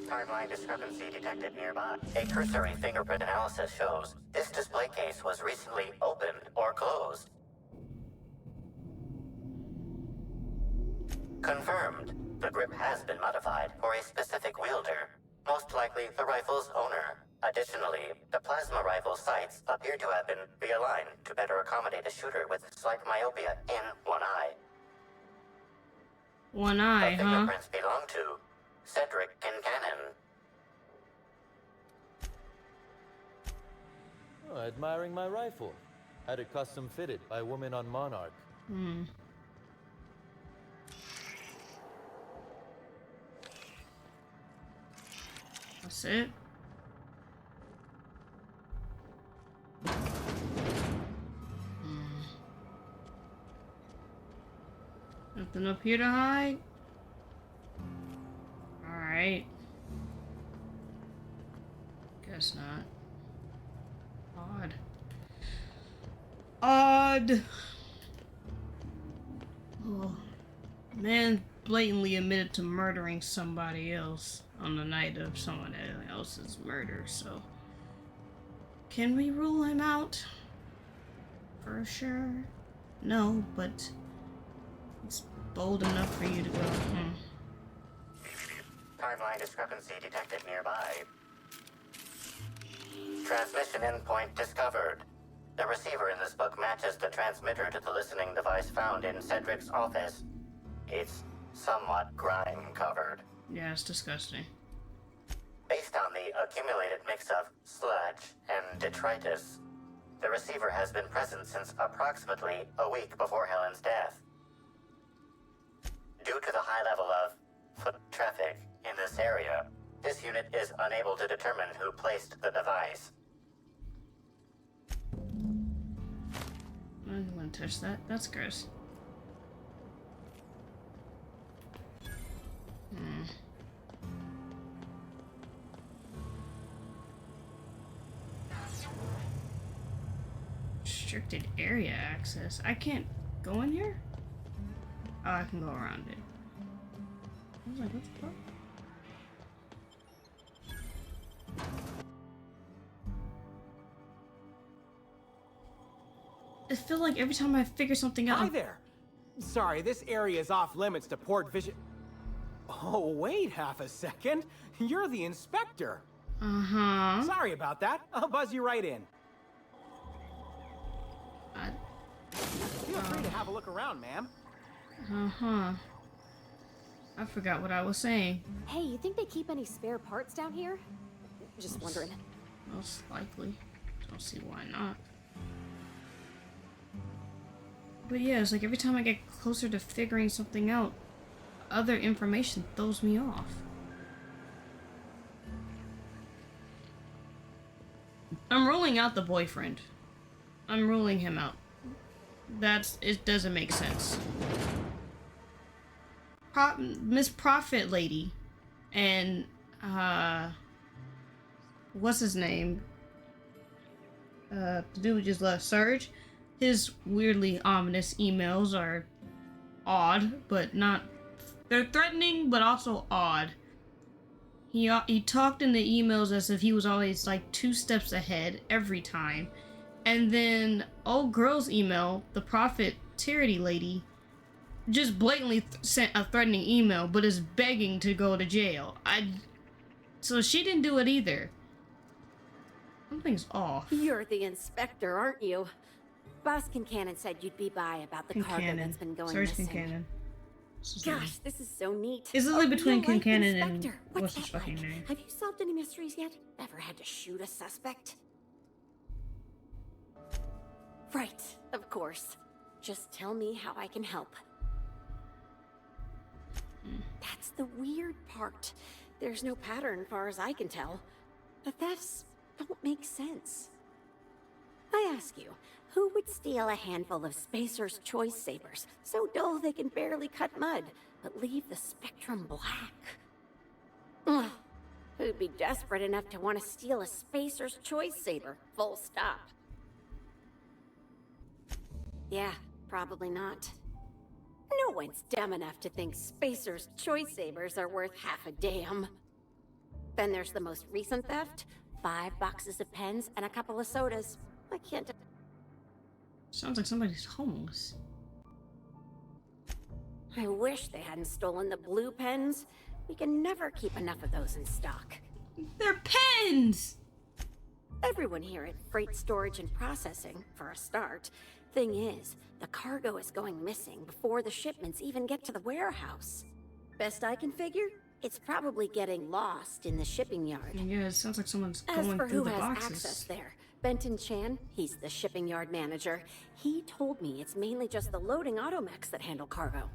Speaker 6: Timeline discrepancy detected nearby. A cursory fingerprint analysis shows this display case was recently opened or closed. Confirmed. The grip has been modified for a specific wielder, most likely the rifle's owner. Additionally, the plasma rifle sights appear to have been realigned to better accommodate a shooter with slight myopia in one eye.
Speaker 2: One eye,
Speaker 6: The
Speaker 2: huh?
Speaker 6: fingerprints belong to Cedric Kincannon.
Speaker 14: Oh, admiring my rifle. Had it custom fitted by a woman on Monarch.
Speaker 2: That's it. Nothing up here to hide? Alright. Guess not. Odd. Odd! Oh. Man blatantly admitted to murdering somebody else on the night of someone else's murder, so... Can we rule him out? For sure? No, but... It's bold enough for you to go,
Speaker 6: Timeline discrepancy detected nearby. Transmission endpoint discovered. The receiver in this book matches the transmitter to the listening device found in Cedric's office. It's somewhat grime-covered.
Speaker 2: Yeah, it's disgusting.
Speaker 6: Based on the accumulated mix of sludge and detritus, the receiver has been present since approximately a week before Helen's death. Due to the high level of foot traffic in this area, this unit is unable to determine who placed the device.
Speaker 2: I don't want to touch that. That's gross. Restricted area access. I can't go in here? Oh, I can go around it. I was like, what the fuck? I feel like every time I figure something out...
Speaker 15: Hi there. Sorry, this area is off limits to port vision. Oh, wait half a second. You're the inspector.
Speaker 2: Uh-huh.
Speaker 15: Sorry about that. I'll buzz you right in. Feel free to have a look around, ma'am.
Speaker 2: Uh-huh. I forgot what I was saying.
Speaker 13: Hey, you think they keep any spare parts down here? Just wondering.
Speaker 2: Most likely. Don't see why not. But yeah, it's like every time I get closer to figuring something out, other information throws me off. I'm ruling out the boyfriend. I'm ruling him out. It doesn't make sense. Miss Prophet Lady and what's his name? The dude we just left, Serge. His weirdly ominous emails are odd, but not. They're threatening, but also odd. He talked in the emails as if he was always like 2 steps ahead every time. And then old girl's email, the Prophet Charity lady, just blatantly sent a threatening email, but is begging to go to jail. So she didn't do it either. Something's off.
Speaker 13: You're the inspector, aren't you? Boss Kincannon said you'd be by about the cargo that's been going
Speaker 2: Serge
Speaker 13: missing.
Speaker 2: Kincannon.
Speaker 13: Gosh, this is so neat.
Speaker 2: It's literally between
Speaker 13: real-life
Speaker 2: Kincannon
Speaker 13: inspector.
Speaker 2: and what's
Speaker 13: What's
Speaker 2: his
Speaker 13: that
Speaker 2: fucking
Speaker 13: like?
Speaker 2: name?
Speaker 13: Have you solved any mysteries yet? Ever had to shoot a suspect? Right, of course. Just tell me how I can help. That's the weird part. There's no pattern, far as I can tell. The thefts don't make sense. I ask you, who would steal a handful of Spacer's Choice Sabers, so dull they can barely cut mud, but leave the spectrum black? Ugh. Who'd be desperate enough to want to steal a Spacer's Choice Saber, full stop? Yeah, probably not. No one's dumb enough to think Spacer's Choice Sabers are worth half a damn. Then there's the most recent theft, 5 boxes of pens and a couple of sodas. I can't...
Speaker 2: Sounds like somebody's homeless.
Speaker 13: I wish they hadn't stolen the blue pens. We can never keep enough of those in stock.
Speaker 2: They're pens!
Speaker 13: Everyone here at Freight Storage and Processing, for a start. Thing is, the cargo is going missing before the shipments even get to the warehouse. Best I can figure, it's probably getting lost in the shipping yard.
Speaker 2: Yeah, it sounds like someone's
Speaker 13: As
Speaker 2: going
Speaker 13: for
Speaker 2: through
Speaker 13: who
Speaker 2: the
Speaker 13: has
Speaker 2: boxes.
Speaker 13: access there, Benton Chan, he's the shipping yard manager. He told me it's mainly just the loading automechs that handle cargo.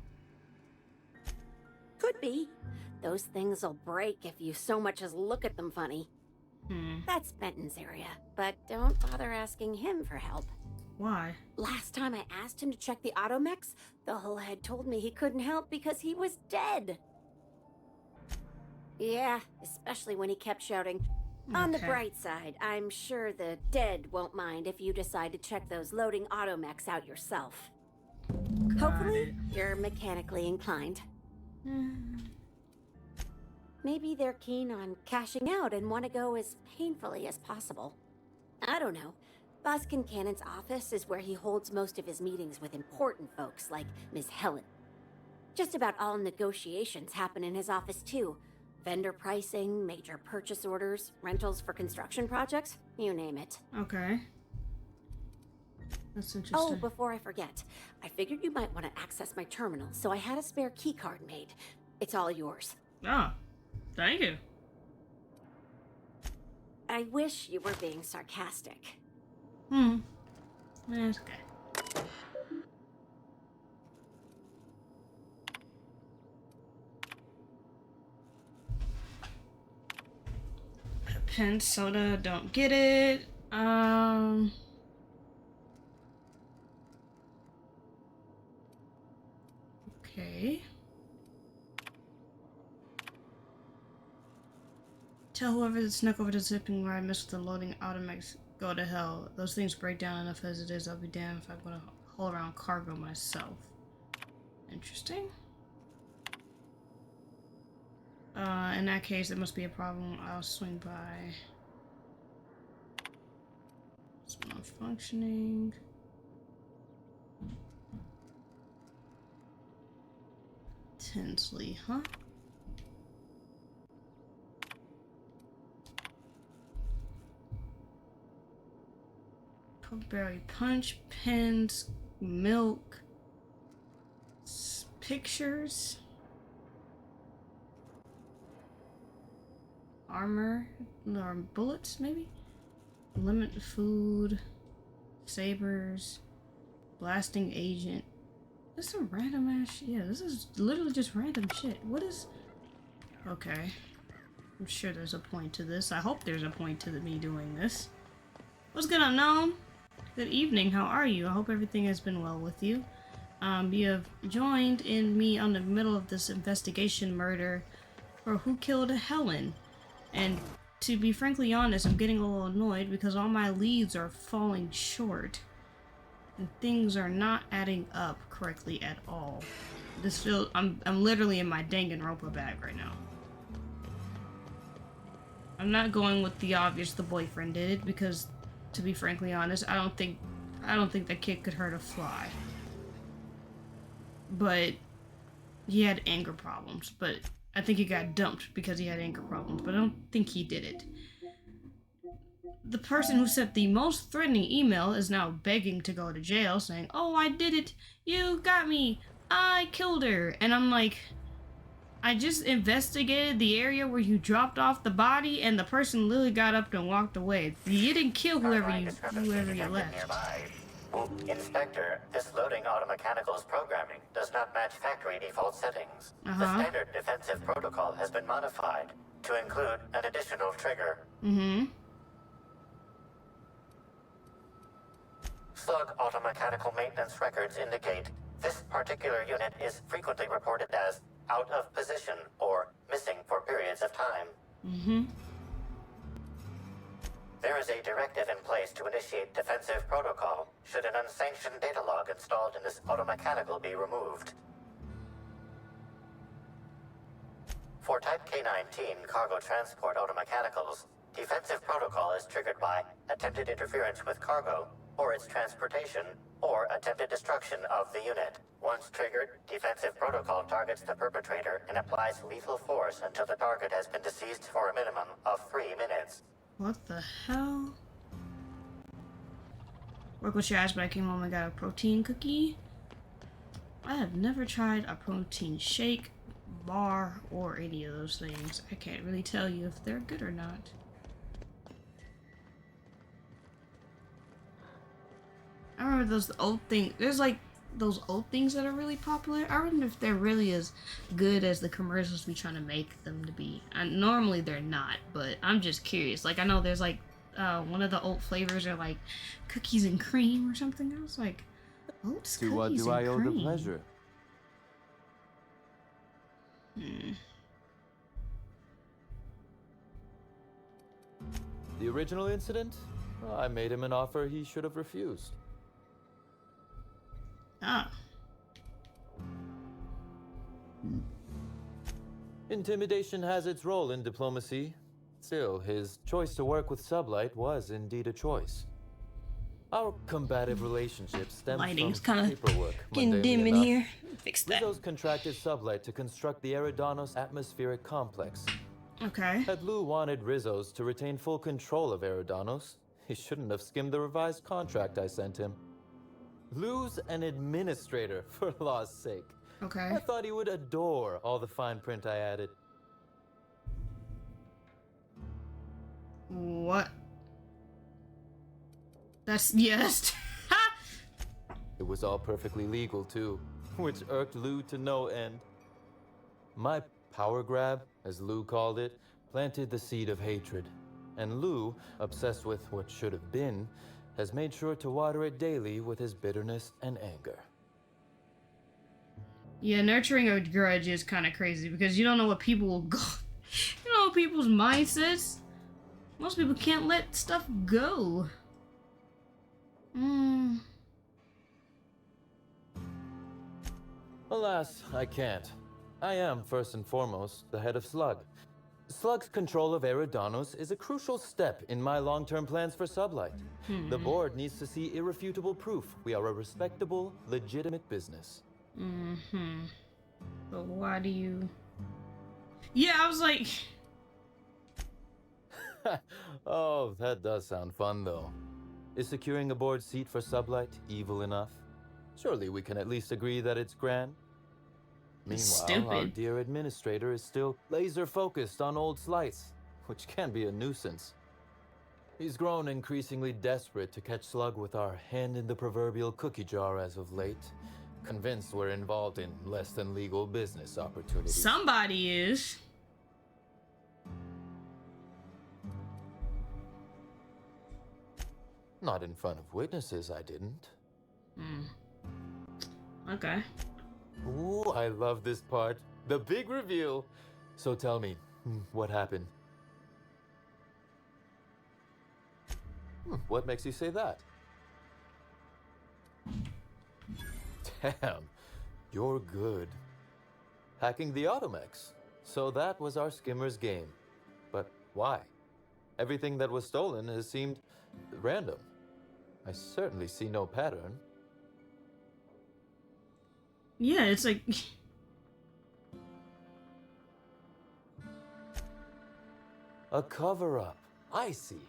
Speaker 13: Could be. Those things will break if you so much as look at them funny. That's Benton's area, but don't bother asking him for help.
Speaker 2: Why?
Speaker 13: Last time I asked him to check the automechs, the whole head told me he couldn't help because he was dead. Yeah, especially when he kept shouting, "On the
Speaker 2: Okay.
Speaker 13: bright side, I'm sure the dead won't mind if you decide to check those loading automechs out yourself." Hopefully, you're mechanically inclined. Maybe they're keen on cashing out and want to go as painfully as possible. I don't know. Boss Kincannon's office is where he holds most of his meetings with important folks like Miss Helen. Just about all negotiations happen in his office too. Vendor pricing, major purchase orders, rentals for construction projects, you name it.
Speaker 2: Okay. That's
Speaker 13: Oh,
Speaker 2: interesting.
Speaker 13: before I forget, I figured you might want to access my terminal, so I had a spare keycard made. It's all yours.
Speaker 2: Oh, thank you.
Speaker 13: I wish you were being sarcastic.
Speaker 2: That's okay. Pen soda, don't get it. Okay. Tell whoever that snuck over to zipping where I missed with the loading automechs go to hell. Those things break down enough as it is. I'll be damned if I'm gonna haul around cargo myself. Interesting. In that case, there must be a problem. I'll swing by. It's not functioning. Tinsley, huh? Pokeberry punch, pens, milk, pictures, armor, or bullets, maybe? Limit food, sabers, blasting agent. This is some random ass shit. Yeah, this is literally just random shit. What is... Okay. I'm sure there's a point to this. I hope there's a point to me doing this. What's good, unknown? Good evening, how are you? I hope everything has been well with you. You have joined in me on the middle of this investigation murder for who killed Helen. And to be frankly honest, I'm getting a little annoyed because all my leads are falling short. And things are not adding up correctly at all. This feels... I'm literally in my Danganronpa bag right now. I'm not going with the obvious the boyfriend did it because, to be frankly honest, I don't think that kid could hurt a fly. But he had anger problems, but I think he got dumped because he had anger problems, but I don't think he did it. The person who sent the most threatening email is now begging to go to jail, saying, "Oh, I did it. You got me. I killed her." And I'm like, I just investigated the area where you dropped off the body, and the person literally got up and walked away. You didn't kill whoever you left.
Speaker 6: Nearby. Inspector, this loading automechanical's programming does not match factory default settings. The standard defensive protocol has been modified to include an additional trigger. Slug automechanical maintenance records indicate this particular unit is frequently reported as out of position or missing for periods of time. There is a directive in place to initiate defensive protocol should an unsanctioned data log installed in this automechanical be removed. For Type K-19 cargo transport automechanicals, defensive protocol is triggered by attempted interference with cargo, or its transportation, or attempted destruction of the unit. Once triggered, defensive protocol targets the perpetrator and applies lethal force until the target has been deceased for a minimum of 3 minutes.
Speaker 2: What the hell? Work with your eyes, but I came home and got a protein cookie. I have never tried a protein shake, bar, or any of those things. I can't really tell you if they're good or not. I remember those old things. There's like those old things that are really popular. I wonder if they're really as good as the commercials we trying to make them to be. And normally they're not, but I'm just curious. Like I know there's like one of the old flavors are like cookies and cream or something. I was like, oats,
Speaker 14: To what
Speaker 2: cookies
Speaker 14: do I
Speaker 2: and
Speaker 14: owe the
Speaker 2: cream.
Speaker 14: pleasure? The original incident? Well, I made him an offer he should have refused.
Speaker 2: Ah.
Speaker 14: Intimidation has its role in diplomacy. Still, his choice to work with Sublight was indeed a choice. Our combative relationship stems
Speaker 2: Lighting's
Speaker 14: from
Speaker 2: kinda
Speaker 14: paperwork.
Speaker 2: getting
Speaker 14: mundanely
Speaker 2: dim in
Speaker 14: enough.
Speaker 2: here. Fix that.
Speaker 14: Rizzo's contracted Sublight to construct the Eridanos atmospheric complex.
Speaker 2: Okay.
Speaker 14: Had Lou wanted Rizzo's to retain full control of Eridanos, he shouldn't have skimmed the revised contract I sent him. Lou's an administrator, for law's sake.
Speaker 2: Okay.
Speaker 14: I thought he would adore all the fine print I added.
Speaker 2: What? That's yes.
Speaker 14: It was all perfectly legal, too, which irked Lou to no end. My power grab, as Lou called it, planted the seed of hatred. And Lou, obsessed with what should have been, has made sure to water it daily with his bitterness and anger.
Speaker 2: Yeah, nurturing a grudge is kind of crazy because you don't know what people will go. You know people's mindsets. Most people can't let stuff go.
Speaker 14: Alas, I can't. I am, first and foremost, the head of Slug. Slug's control of Eridanos is a crucial step in my long-term plans for Sublight. The board needs to see irrefutable proof we are a respectable, legitimate business.
Speaker 2: But why do you... Yeah, I was like...
Speaker 14: Oh, that does sound fun, though. Is securing a board seat for Sublight evil enough? Surely we can at least agree that it's grand. Meanwhile, our dear administrator is still laser-focused on Old Slice, which can be a nuisance. He's grown increasingly desperate to catch Slug with our hand in the proverbial cookie jar as of late, convinced we're involved in less than legal business opportunities.
Speaker 2: Somebody is.
Speaker 14: Not in front of witnesses, I didn't.
Speaker 2: Okay.
Speaker 14: Ooh, I love this part. The big reveal. So tell me, what happened? What makes you say that? Damn, you're good. Hacking the Automex. So that was our skimmer's game. But why? Everything that was stolen has seemed random. I certainly see no pattern.
Speaker 2: Yeah, it's like...
Speaker 14: A cover-up. I see.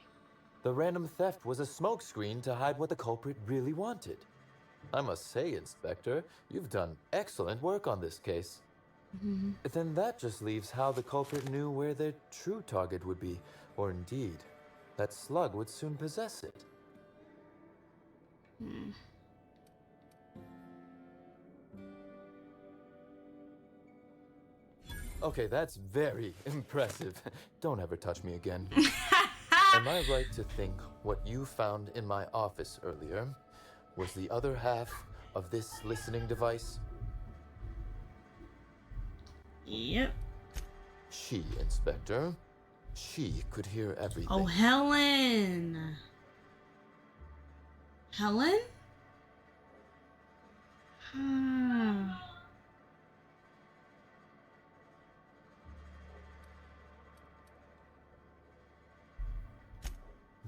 Speaker 14: The random theft was a smokescreen to hide what the culprit really wanted. I must say, Inspector, you've done excellent work on this case. Then that just leaves how the culprit knew where their true target would be, or indeed, that Slug would soon possess it. Okay, that's very impressive. Don't ever touch me again. Am I right to think what you found in my office earlier was the other half of this listening device?
Speaker 2: Yep.
Speaker 14: She, Inspector. She could hear everything.
Speaker 2: Oh, Helen. Helen?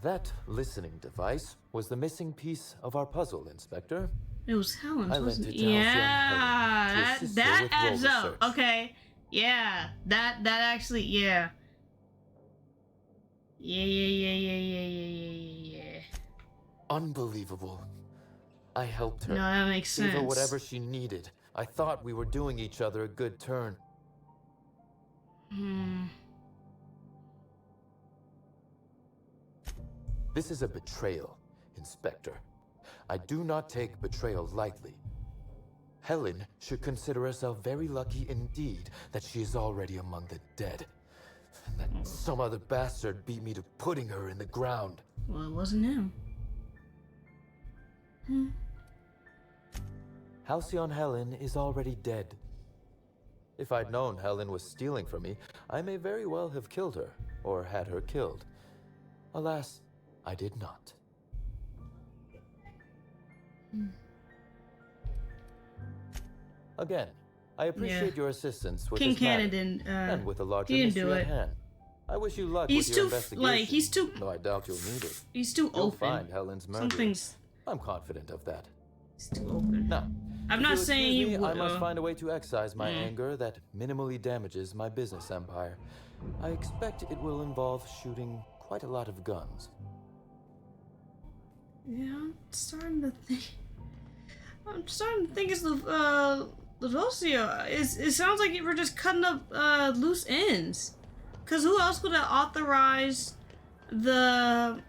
Speaker 14: That listening device was the missing piece of our puzzle, Inspector.
Speaker 2: It was Helen's,
Speaker 14: I lent
Speaker 2: wasn't
Speaker 14: it
Speaker 2: it?
Speaker 14: to Halcyon
Speaker 2: Yeah,
Speaker 14: Helen to assist her
Speaker 2: that
Speaker 14: with
Speaker 2: adds
Speaker 14: role
Speaker 2: up.
Speaker 14: research.
Speaker 2: Okay, yeah, that actually, yeah. Yeah.
Speaker 14: Unbelievable. I helped her.
Speaker 2: No, that makes
Speaker 14: Gave her
Speaker 2: sense.
Speaker 14: whatever she needed. I thought we were doing each other a good turn. This is a betrayal, Inspector. I do not take betrayal lightly. Helen should consider herself very lucky indeed that she is already among the dead. And that some other bastard beat me to putting her in the ground.
Speaker 2: Well, it wasn't him.
Speaker 14: Halcyon Helen is already dead. If I'd known Helen was stealing from me, I may very well have killed her, or had her killed. Alas, I did not. Again, I appreciate your assistance with
Speaker 2: King
Speaker 14: this matter,
Speaker 2: Cannon,
Speaker 14: and with the larger
Speaker 2: he didn't
Speaker 14: mystery
Speaker 2: do
Speaker 14: at
Speaker 2: it.
Speaker 14: hand. I wish you luck
Speaker 2: He's
Speaker 14: with your
Speaker 2: too,
Speaker 14: investigation.
Speaker 2: like, he's too,
Speaker 14: though I doubt you'll need it.
Speaker 2: he's too
Speaker 14: You'll
Speaker 2: open.
Speaker 14: find Helen's murderer.
Speaker 2: Something's,
Speaker 14: I'm confident of that.
Speaker 2: he's too open.
Speaker 14: Now,
Speaker 2: I'm
Speaker 14: if
Speaker 2: not
Speaker 14: you'll
Speaker 2: saying
Speaker 14: excuse
Speaker 2: you
Speaker 14: me,
Speaker 2: would,
Speaker 14: I must find a way to excise my
Speaker 2: Mm.
Speaker 14: anger that minimally damages my business empire. I expect it will involve shooting quite a lot of guns.
Speaker 2: Yeah, I'm starting to think it's Lavosia. It sounds like we're just cutting up loose ends. Cause who else would have authorized the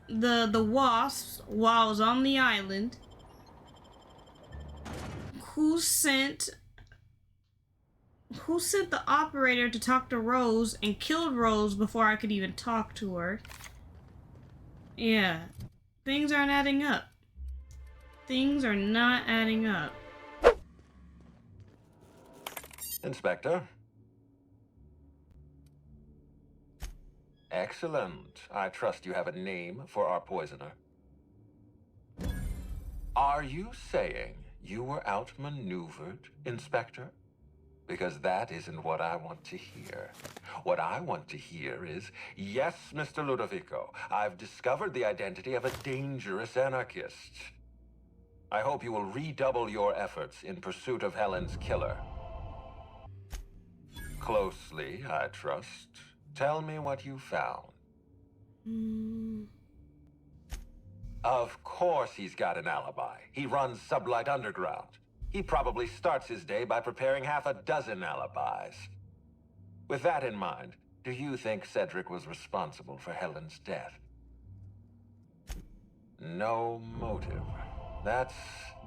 Speaker 2: wasps while I was on the island? Who sent the operator to talk to Rose and killed Rose before I could even talk to her? Yeah. Things aren't adding up. Things are not adding up.
Speaker 11: Inspector? Excellent. I trust you have a name for our poisoner. Are you saying you were outmaneuvered, Inspector? Because that isn't what I want to hear. What I want to hear is, yes, Mr. Ludovico, I've discovered the identity of a dangerous anarchist. I hope you will redouble your efforts in pursuit of Helen's killer. Closely, I trust. Tell me what you found. Of course he's got an alibi. He runs Sublight Underground. He probably starts his day by preparing half a dozen alibis. With that in mind, do you think Cedric was responsible for Helen's death? No motive. That's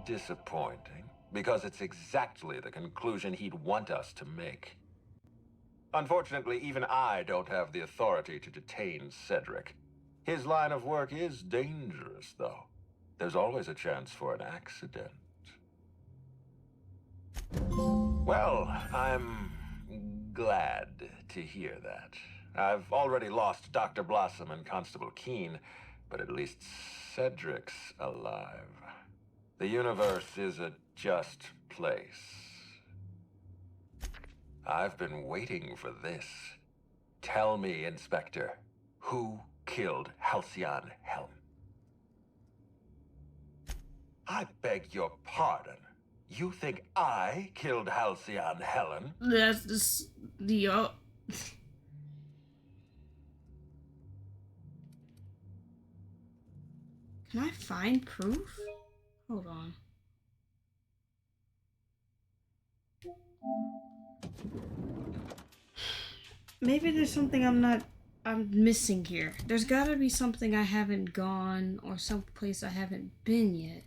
Speaker 11: disappointing, because it's exactly the conclusion he'd want us to make. Unfortunately, even I don't have the authority to detain Cedric. His line of work is dangerous, though. There's always a chance for an accident. Well, I'm glad to hear that. I've already lost Dr. Blossom and Constable Keene, but at least Cedric's alive. The universe is a just place. I've been waiting for this. Tell me, Inspector, who killed Halcyon Helm? I beg your pardon. You think I killed Halcyon Helen?
Speaker 2: That's just the Can I find proof? Hold on. Maybe there's something I'm missing here. There's gotta be something I haven't gone or some place I haven't been yet.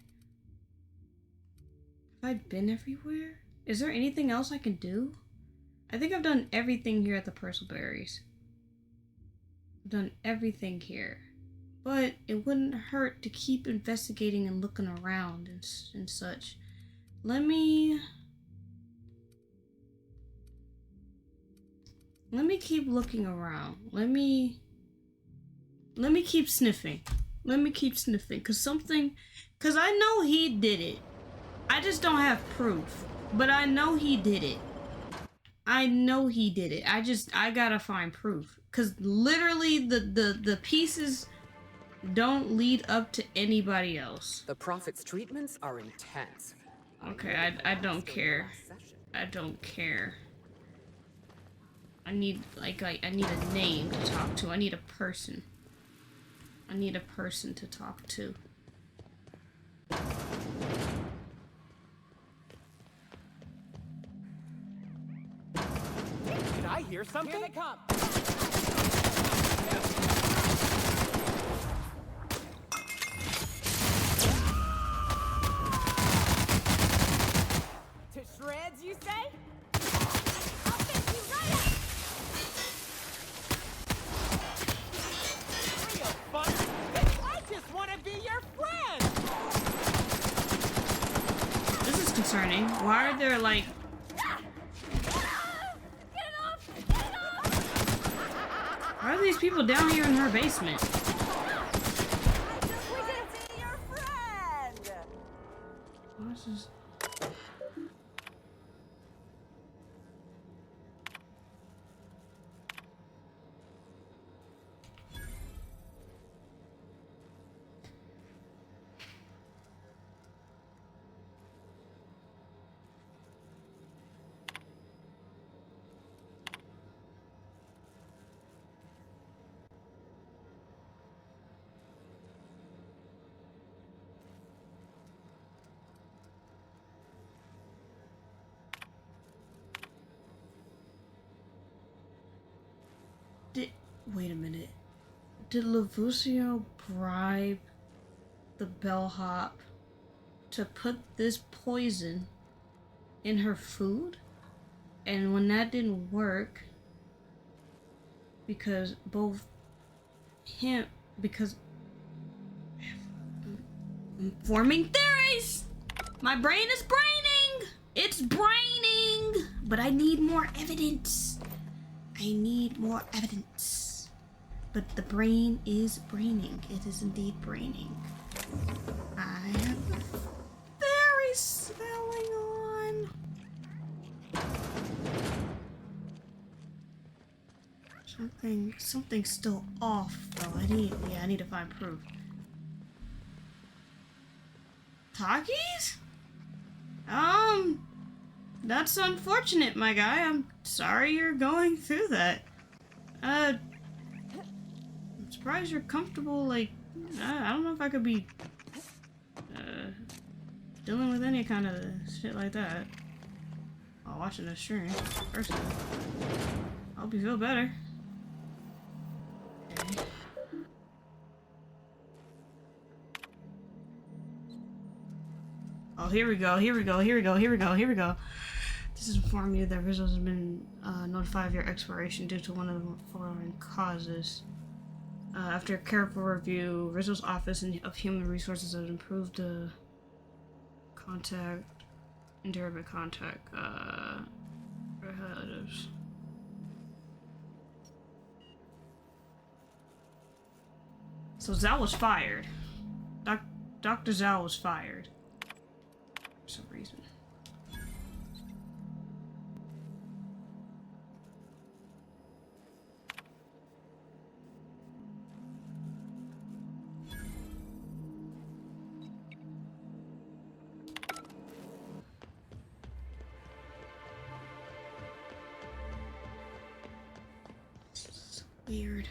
Speaker 2: Have I been everywhere? Is there anything else I can do? I think I've done everything here at the Persilberries. I've done everything here. But it wouldn't hurt to keep investigating and looking around and such. Let me keep looking around. Let me keep sniffing. Let me keep sniffing. Cause I know he did it. I just don't have proof. But I know he did it. I know he did it. I gotta find proof. Cause literally the pieces don't lead up to anybody else.
Speaker 12: The Prophet's treatments are intense.
Speaker 2: Okay, I don't care. I don't care. I need I need a name to talk to. I need a person. I need a person to talk to.
Speaker 15: Did I hear something? Here they come. To shreds, you say? I'll fix you right up. Real fun. I just want to be your friend.
Speaker 2: This is concerning. Why are there like Why are these people down here in her basement? What's this? Wait a minute. Did Levucio bribe the bellhop to put this poison in her food? And when that didn't work, because forming theories! My brain is braining! It's braining! But I need more evidence. I need more evidence. But the brain is braining. It is indeed braining. I have very smelling on. Something's still off though. I need to find proof. Takis? That's unfortunate, my guy. I'm sorry you're going through that. I'm surprised you're comfortable, like, I don't know if I could be, dealing with any kind of shit like that while watching a stream, personally. I hope you feel better. Okay. Oh, here we go. This is informing you that Rizzo has been notified of your expiration due to one of the following causes. After a careful review, Rizzo's Office of Human Resources has improved the indirect contact relatives. So Zhao was fired. Dr. Zhao was fired. For some reason. Weird.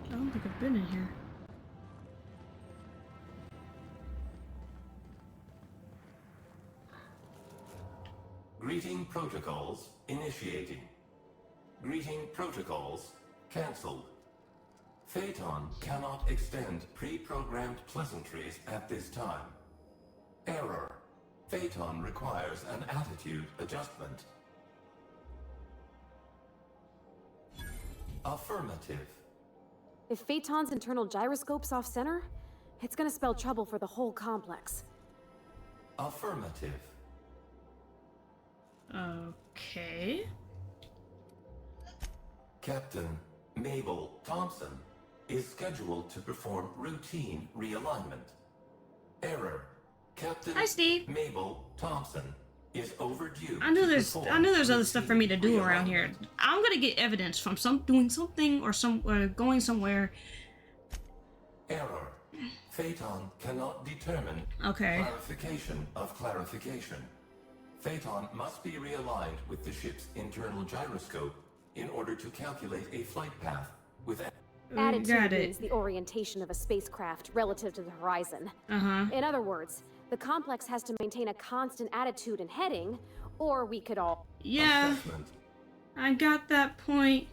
Speaker 2: I don't think I've been in here.
Speaker 16: Greeting protocols initiating. Greeting protocols cancelled. Phaeton cannot extend pre-programmed pleasantries at this time. Error. Phaeton requires an attitude adjustment. Affirmative.
Speaker 17: If Phaeton's internal gyroscope's off-center, it's gonna spell trouble for the whole complex.
Speaker 16: Affirmative.
Speaker 2: Okay.
Speaker 16: Captain Mabel Thompson is scheduled to perform routine realignment. Error. Captain
Speaker 2: Hi, Steve.
Speaker 16: Mabel Thompson is overdue.
Speaker 2: I knew there's other stuff for me to do around here. I'm gonna get evidence from doing something or going somewhere.
Speaker 16: Error. Phaeton cannot determine clarification of clarification. Phaeton must be realigned with the ship's internal gyroscope in order to calculate a flight path with
Speaker 17: Attitude means the orientation of a spacecraft relative to the horizon. In other words, the complex has to maintain a constant attitude and heading, or we could all...
Speaker 2: Yeah, I got that point.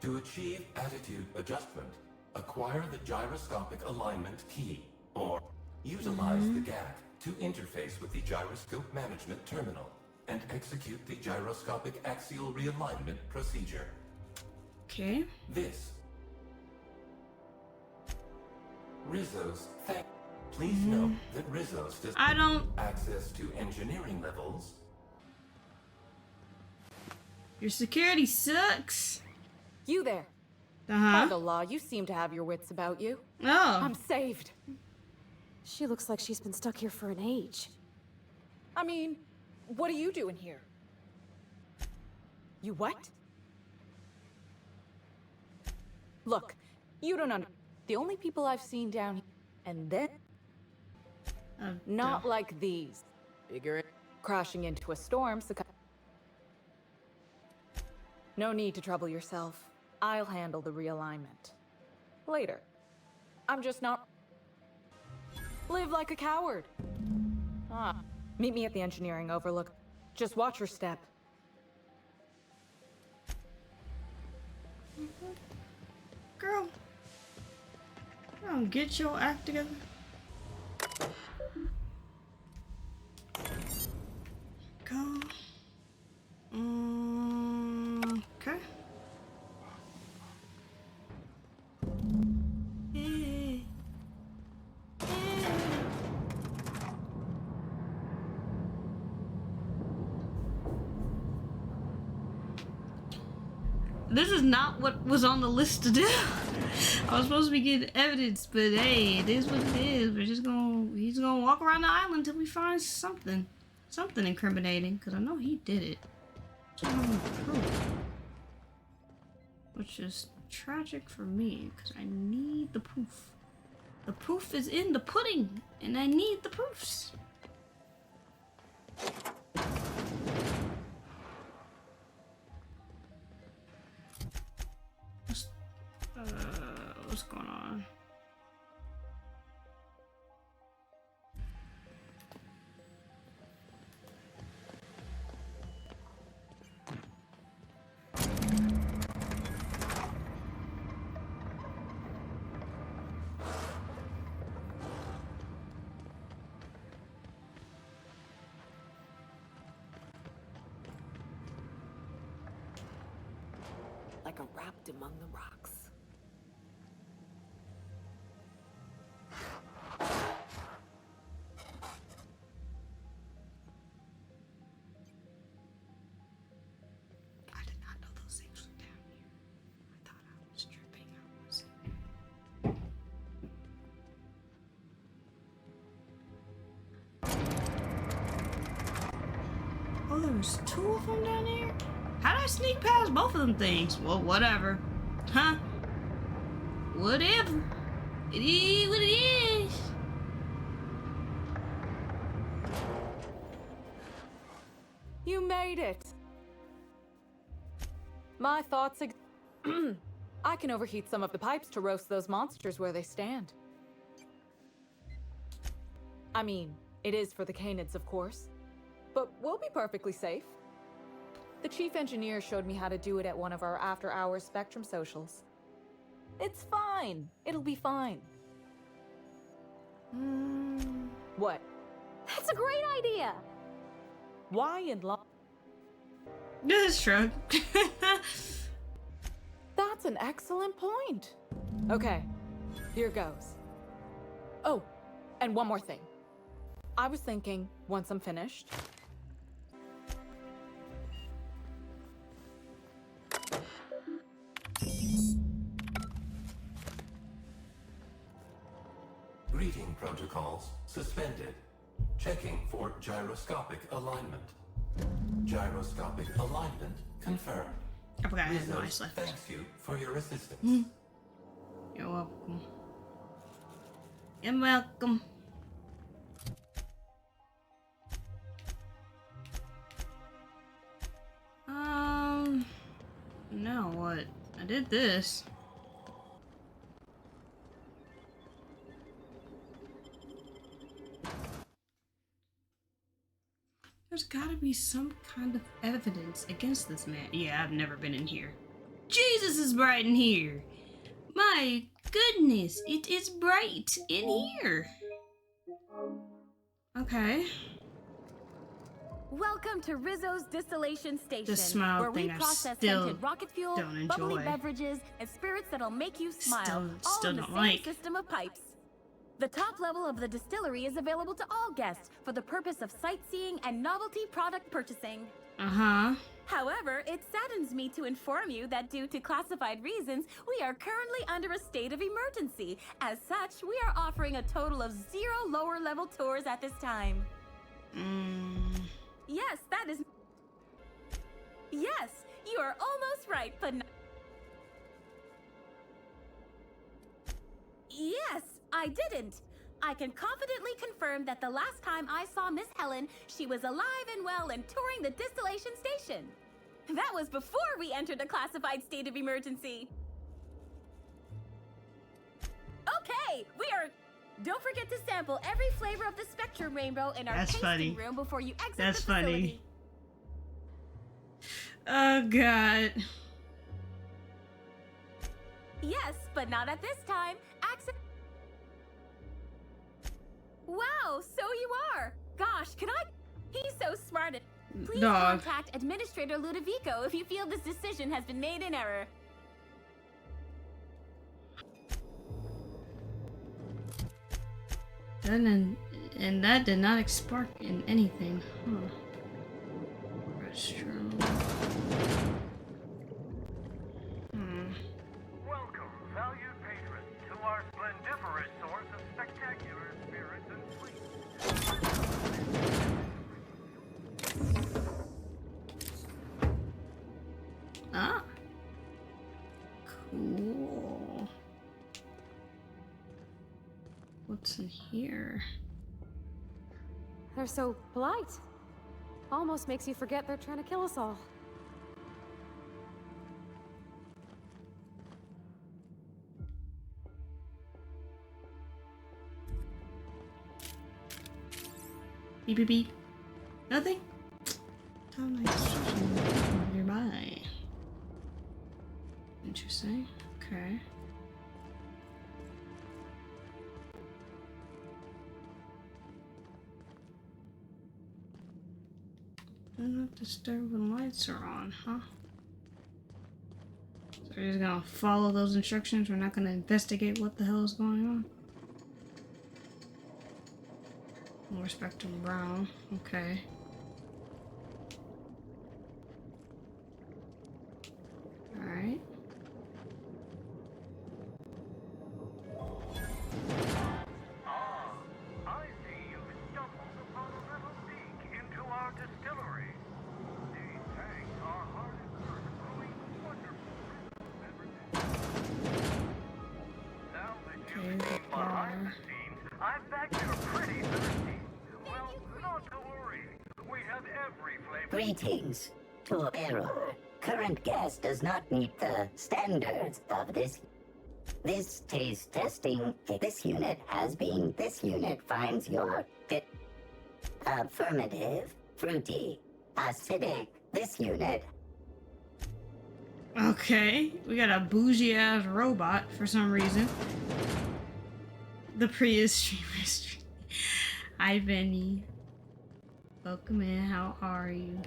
Speaker 16: To achieve attitude adjustment, acquire the gyroscopic alignment key, or utilize the GAC to interface with the gyroscope management terminal and execute the gyroscopic axial realignment procedure.
Speaker 2: Okay.
Speaker 16: This. Rizzo's Please note that Rizzo's does not have access to engineering levels.
Speaker 2: Your security sucks.
Speaker 18: You there. By the law, you seem to have your wits about you.
Speaker 2: Oh.
Speaker 18: I'm saved.
Speaker 17: She looks like she's been stuck here for an age.
Speaker 18: I mean, what are you doing here? You what? Look, you don't understand. The only people I've seen down here, and then... not like these. Figure it. Crashing into a storm, no need to trouble yourself. I'll handle the realignment. Later. I'm just not... Live like a coward. Meet me at the engineering overlook. Just watch your step.
Speaker 2: Girl. Get your act together. Go. Okay. This is not what was on the list to do. I was supposed to be getting evidence, but hey, it is what it is. He's gonna walk around the island until we find something incriminating, because I know he did it. So I have proof. Which is tragic for me, because I need the proof. The proof is in the pudding, and I need the proofs. What's going on?
Speaker 18: like a wrapped among the rocks.
Speaker 2: I did not know those things were down here. I thought I was tripping. Oh, there was 2 of them down here? How did I sneak past both of them things? Well, whatever. Huh? Whatever. It is what it is.
Speaker 18: You made it! My thoughts I can overheat some of the pipes to roast those monsters where they stand. I mean, it is for the Canids, of course. But we'll be perfectly safe. The chief engineer showed me how to do it at one of our after-hours Spectrum socials. It's fine. It'll be fine. What?
Speaker 17: That's a great idea!
Speaker 18: Why in law?
Speaker 2: This is true.
Speaker 18: That's an excellent point. Okay, here goes. Oh, and one more thing. I was thinking, once I'm finished,
Speaker 16: Greeting protocols suspended. Checking for gyroscopic alignment. Gyroscopic alignment confirmed.
Speaker 2: I forgot I had no
Speaker 16: Rizos
Speaker 2: ice left.
Speaker 16: thanks you for your assistance.
Speaker 2: You're welcome. You're welcome. Now what? I did this. There's gotta be some kind of evidence against this man. Yeah, I've never been in here. Jesus is bright in here. My goodness, it is bright in here. Okay.
Speaker 19: Welcome to Rizzo's Distillation Station,
Speaker 2: The smile
Speaker 19: where we
Speaker 2: thing I
Speaker 19: process
Speaker 2: still
Speaker 19: scented rocket fuel,
Speaker 2: don't
Speaker 19: bubbly
Speaker 2: enjoy.
Speaker 19: beverages, and spirits that'll make you smile,
Speaker 2: Still
Speaker 19: all in the
Speaker 2: don't
Speaker 19: same
Speaker 2: like.
Speaker 19: system of pipes. The top level of the distillery is available to all guests for the purpose of sightseeing and novelty product purchasing.
Speaker 2: Uh-huh.
Speaker 19: However, it saddens me to inform you that due to classified reasons, we are currently under a state of emergency. As such, we are offering a total of 0 lower-level tours at this time. Yes, that is... Yes, you are almost right, but not... Yes, I didn't. I can confidently confirm that the last time I saw Miss Helen, she was alive and well and touring the distillation station. That was before we entered a classified state of emergency. Okay, we are... Don't forget to sample every flavor of the Spectrum Rainbow in our tasting room before you exit the facility.
Speaker 2: Oh, God.
Speaker 19: Yes, but not at this time. Wow, so you are. Gosh, can I... He's so smart. Please contact Administrator Ludovico if you feel this decision has been made in error.
Speaker 2: And that did not spark in anything. Huh. Restroom.
Speaker 20: Welcome, valued patrons, to our splendiferous source of spectacular spirits and sweets.
Speaker 2: Ah. Cool. What's in here?
Speaker 17: They're so polite. Almost makes you forget they're trying to kill us all.
Speaker 2: Beep beep beep. Nothing? Time nearby. Interesting. Okay. Do not disturb when lights are on, huh? We're just gonna follow those instructions. We're not gonna investigate what the hell is going on. More Spectrum Brown. Okay. Alright.
Speaker 20: I see you've stumbled upon a little peek into our distillery. These tanks are hard at work brewing wonderful beverages. Now that you've seen behind the scenes, I bet you're pretty thirsty. Well, not to worry. We have every flavor.
Speaker 6: Greetings to error. Current gas does not meet the standards of this taste testing. This unit has been. This unit finds your bit affirmative, fruity, acidic. This unit.
Speaker 2: Okay, we got a bougie ass robot for some reason. The Prius streamer. Hi, Benny. Welcome in. How are you?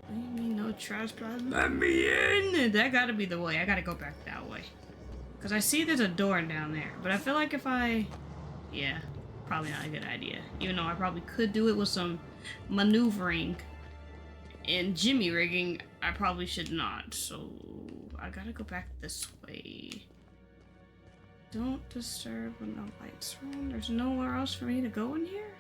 Speaker 2: What do you mean no trespass? Let me in! That gotta be the way. I gotta go back that way. Because I see there's a door down there. But I feel like if I... Yeah, probably not a good idea. Even though I probably could do it with some maneuvering and jimmy rigging, I probably should not. So I gotta go back this way. Don't disturb when the lights are on. There's nowhere else for me to go in here?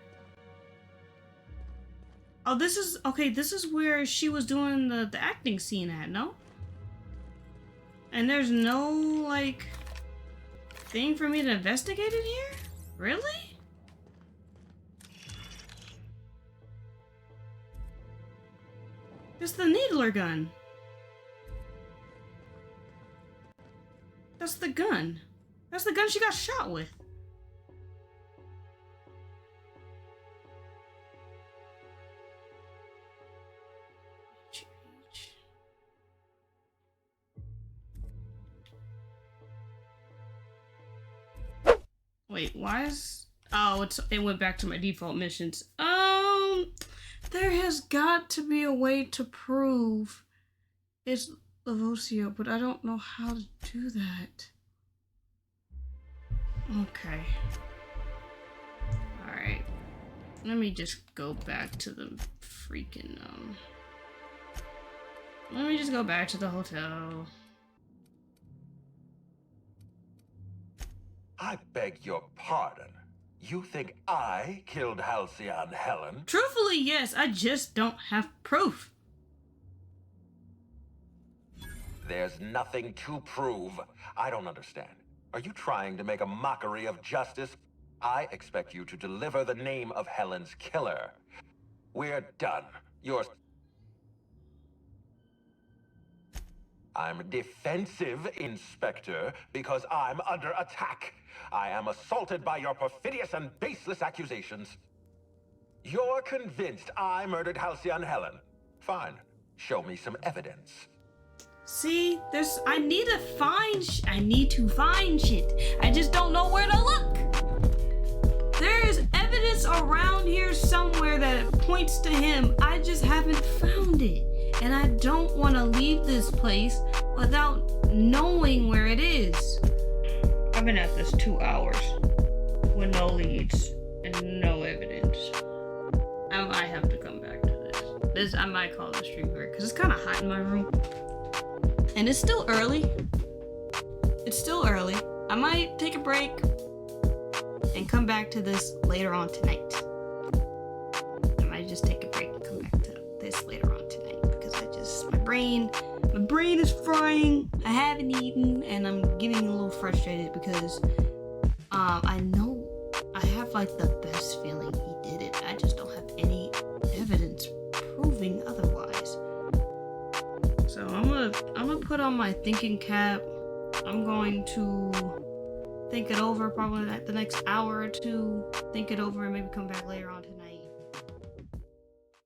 Speaker 2: Oh, this is... Okay, this is where she was doing the acting scene at, no? And there's no, like, thing for me to investigate in here? Really? It's the needler gun. That's the gun. That's the gun she got shot with. Wait, why is... Oh, it went back to my default missions. There has got to be a way to prove it's Lavosia, but I don't know how to do that. Okay. Alright. Let me just go back to the freaking, Let me just go back to the hotel.
Speaker 11: I beg your pardon. You think I killed Halcyon Helen?
Speaker 2: Truthfully, yes. I just don't have proof.
Speaker 11: There's nothing to prove. I don't understand. Are you trying to make a mockery of justice? I expect you to deliver the name of Helen's killer. We're done. You're... I'm defensive, Inspector, because I'm under attack. I am assaulted by your perfidious and baseless accusations. You're convinced I murdered Halcyon Helen. Fine. Show me some evidence.
Speaker 2: See, I need to find shit. I just don't know where to look. There is evidence around here somewhere that points to him. I just haven't found it. And I don't want to leave this place without knowing where it is. I've been at this 2 hours with no leads and no evidence. I might have to come back to this. I might call this stream break because it's kind of hot in my room. And it's still early. I might take a break and come back to this later on tonight. I might just take a break and come back to this later on tonight because my brain is frying. I haven't eaten and I'm getting a little frustrated because I know I have like the best feeling he did it. I just don't have any evidence proving otherwise. So I'm gonna put on my thinking cap. I'm going to think it over probably like the next hour or two. Think it over and maybe come back later on tonight.